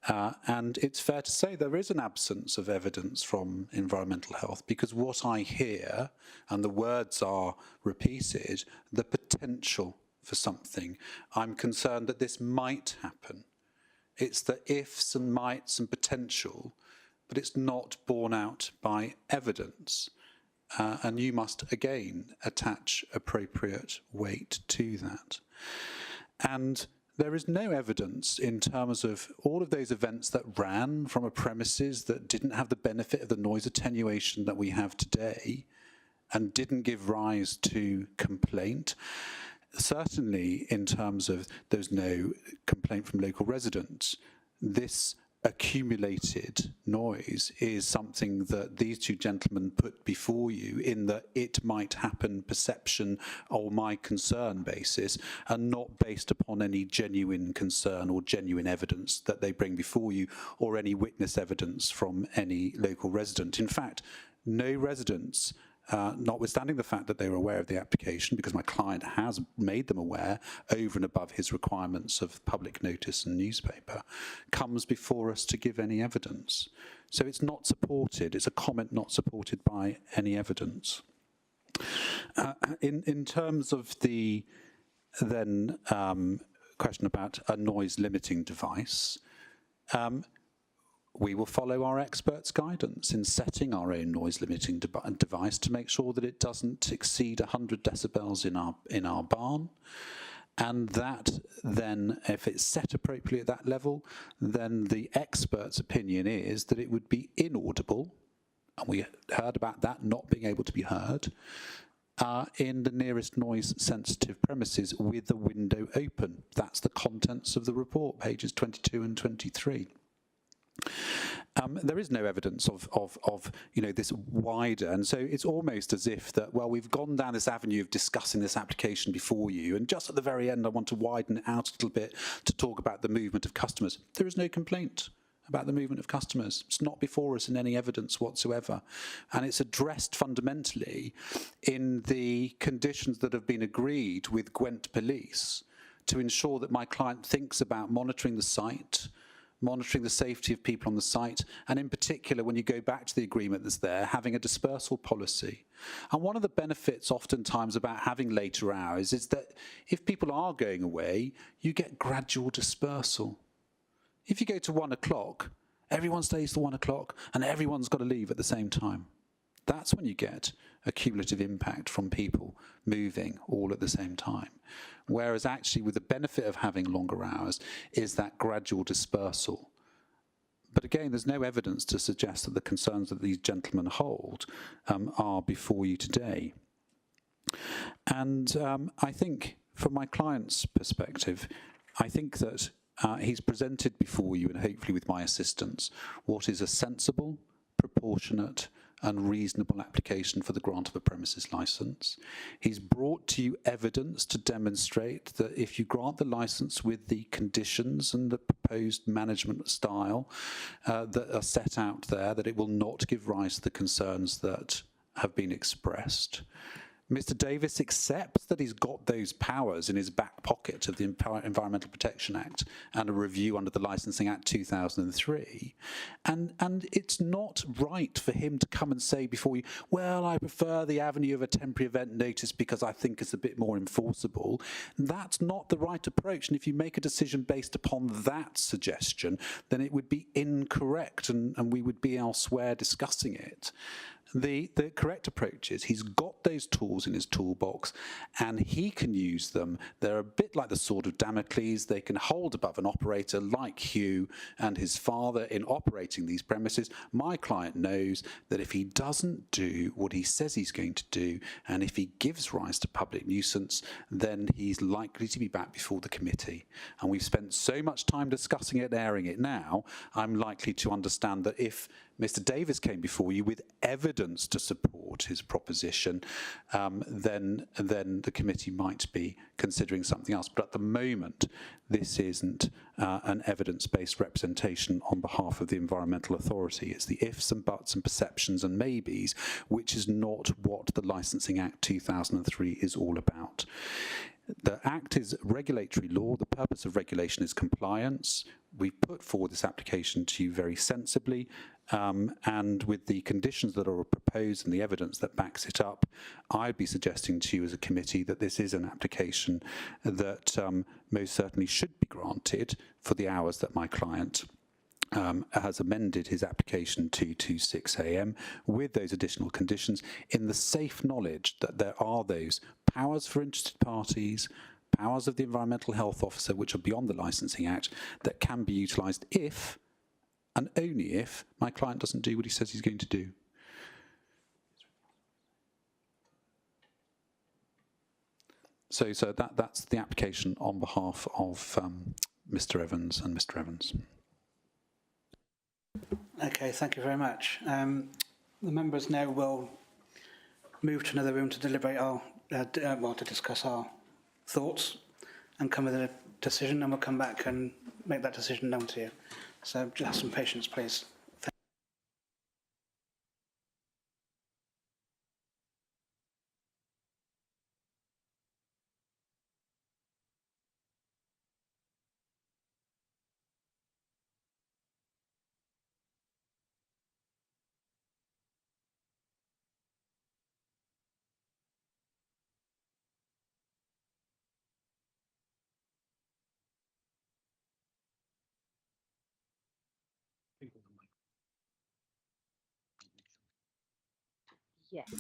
I: And it's fair to say there is an absence of evidence from environmental health, because what I hear, and the words are repeated, the potential for something. I'm concerned that this might happen. It's the ifs and mights and potential, but it's not borne out by evidence. And you must, again, attach appropriate weight to that. And there is no evidence in terms of all of those events that ran from a premises that didn't have the benefit of the noise attenuation that we have today and didn't give rise to complaint. Certainly, in terms of there's no complaint from local residents, this accumulated noise is something that these two gentlemen put before you in the it might happen perception or my concern basis, and not based upon any genuine concern or genuine evidence that they bring before you, or any witness evidence from any local resident. In fact, no residents, notwithstanding the fact that they were aware of the application, because my client has made them aware over and above his requirements of public notice and newspaper, comes before us to give any evidence. So it's not supported, it's a comment not supported by any evidence. In terms of the then question about a noise limiting device, we will follow our experts' guidance in setting our own noise-limiting device to make sure that it doesn't exceed 100 decibels in our barn, and that then, if it's set appropriately at that level, then the expert's opinion is that it would be inaudible, and we heard about that not being able to be heard, in the nearest noise-sensitive premises with the window open. That's the contents of the report, pages 22 and 23. There is no evidence of this wider, and so it's almost as if that, well, we've gone down this avenue of discussing this application before you, and just at the very end I want to widen it out a little bit to talk about the movement of customers. There is no complaint about the movement of customers. It's not before us in any evidence whatsoever, and it's addressed fundamentally in the conditions that have been agreed with Gwent Police to ensure that my client thinks about monitoring the site, monitoring the safety of people on the site, and in particular, when you go back to the agreement that's there, having a dispersal policy. And one of the benefits oftentimes about having later hours is that if people are going away, you get gradual dispersal. If you go to 1 o'clock, everyone stays to 1 o'clock and everyone's got to leave at the same time. That's when you get a cumulative impact from people moving all at the same time. Whereas actually with the benefit of having longer hours is that gradual dispersal. But again, there's no evidence to suggest that the concerns that these gentlemen hold are before you today. And I think from my client's perspective, I think that he's presented before you, and hopefully with my assistance, what is a sensible, proportionate and reasonable application for the grant of a premises licence. He's brought to you evidence to demonstrate that if you grant the licence with the conditions and the proposed management style that are set out there, that it will not give rise to the concerns that have been expressed. Mr. Davis accepts that he's got those powers in his back pocket of the Environmental Protection Act and a review under the Licensing Act 2003. And it's not right for him to come and say before you, well, I prefer the avenue of a temporary event notice because I think it's a bit more enforceable. That's not the right approach. And if you make a decision based upon that suggestion, then it would be incorrect and we would be elsewhere discussing it. The correct approach is he's got those tools in his toolbox and he can use them. They're a bit like the sword of Damocles. They can hold above an operator like Hugh and his father in operating these premises. My client knows that if he doesn't do what he says he's going to do, and if he gives rise to public nuisance, then he's likely to be back before the committee. And we've spent so much time discussing it and airing it now, I'm likely to understand that if Mr. Davis came before you with evidence to support his proposition, then the committee might be considering something else. But at the moment, this isn't an evidence-based representation on behalf of the Environmental Authority. It's the ifs and buts and perceptions and maybes, which is not what the Licensing Act 2003 is all about. The Act is regulatory law. The purpose of regulation is compliance. We've put forward this application to you very sensibly, and with the conditions that are proposed and the evidence that backs it up, I'd be suggesting to you as a committee that this is an application that most certainly should be granted for the hours that my client has amended his application to 6 a.m. with those additional conditions in the safe knowledge that there are those powers for interested parties, powers of the Environmental Health Officer, which are beyond the Licensing Act, that can be utilised if, and only if, my client doesn't do what he says he's going to do. So that's the application on behalf of Mr. Evans and Mr. Evans.
A: Okay, thank you very much. The members now will move to another room to deliberate our, to discuss our thoughts and come with a decision, and we'll come back and make that decision known to you. So just have some patience, please.
G: Yes.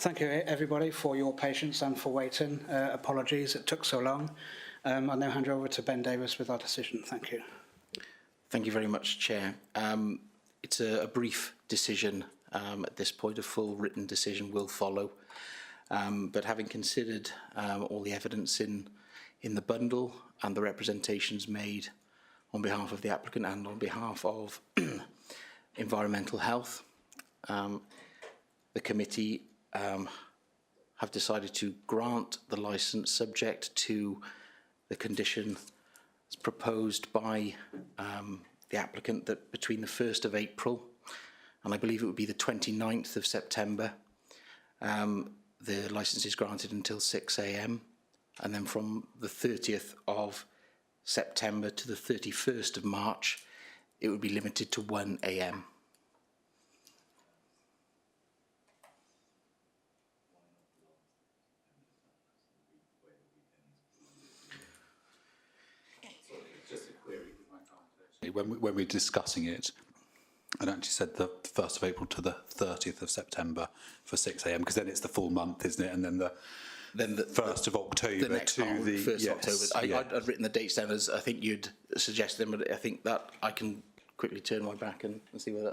A: Thank you, everybody, for your patience and for waiting. Apologies it took so long. I'll now hand you over to Ben Davis with our decision. Thank you.
E: Thank you very much, Chair. It's a brief decision at this point. A full written decision will follow. But having considered all the evidence in the bundle and the representations made on behalf of the applicant and on behalf of environmental health, the committee have decided to grant the licence subject to the condition proposed by the applicant that between the 1st of April and I believe it would be the 29th of September, the licence is granted until 6 a.m. and then from the 30th of September to the 31st of March, it would be limited to 1 a.m.
I: When we're discussing it, I'd actually said the 1st of April to the 30th of September for 6 a.m. because then it's the full month, isn't it? And then the 1st of October
E: the next
I: to
E: one,
I: the
E: 1st of October.
I: yeah.
E: I'd written the dates down as I think you'd suggested them, but I think that I can quickly turn my back and see whether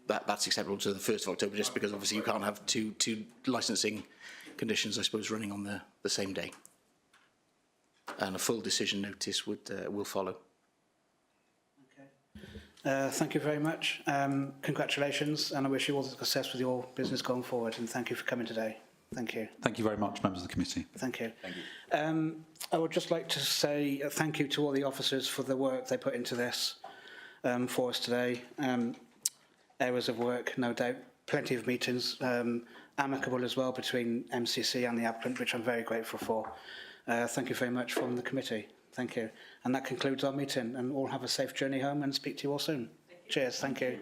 E: that's acceptable to the 1st of October, just because obviously you can't have two licensing conditions, I suppose, running on the same day. And a full decision notice will follow.
A: Thank you very much. Congratulations, and I wish you all the success with your business going forward, and thank you for coming today. Thank you.
I: Thank you very much, members of the committee.
A: Thank you.
J: Thank you.
A: I would just like to say thank you to all the officers for the work they put into this for us today. Hours of work, no doubt, plenty of meetings, amicable as well between MCC and the applicant, which I'm very grateful for. Thank you very much from the committee. Thank you. And that concludes our meeting, and all have a safe journey home and speak to you all soon. Cheers. Thank you.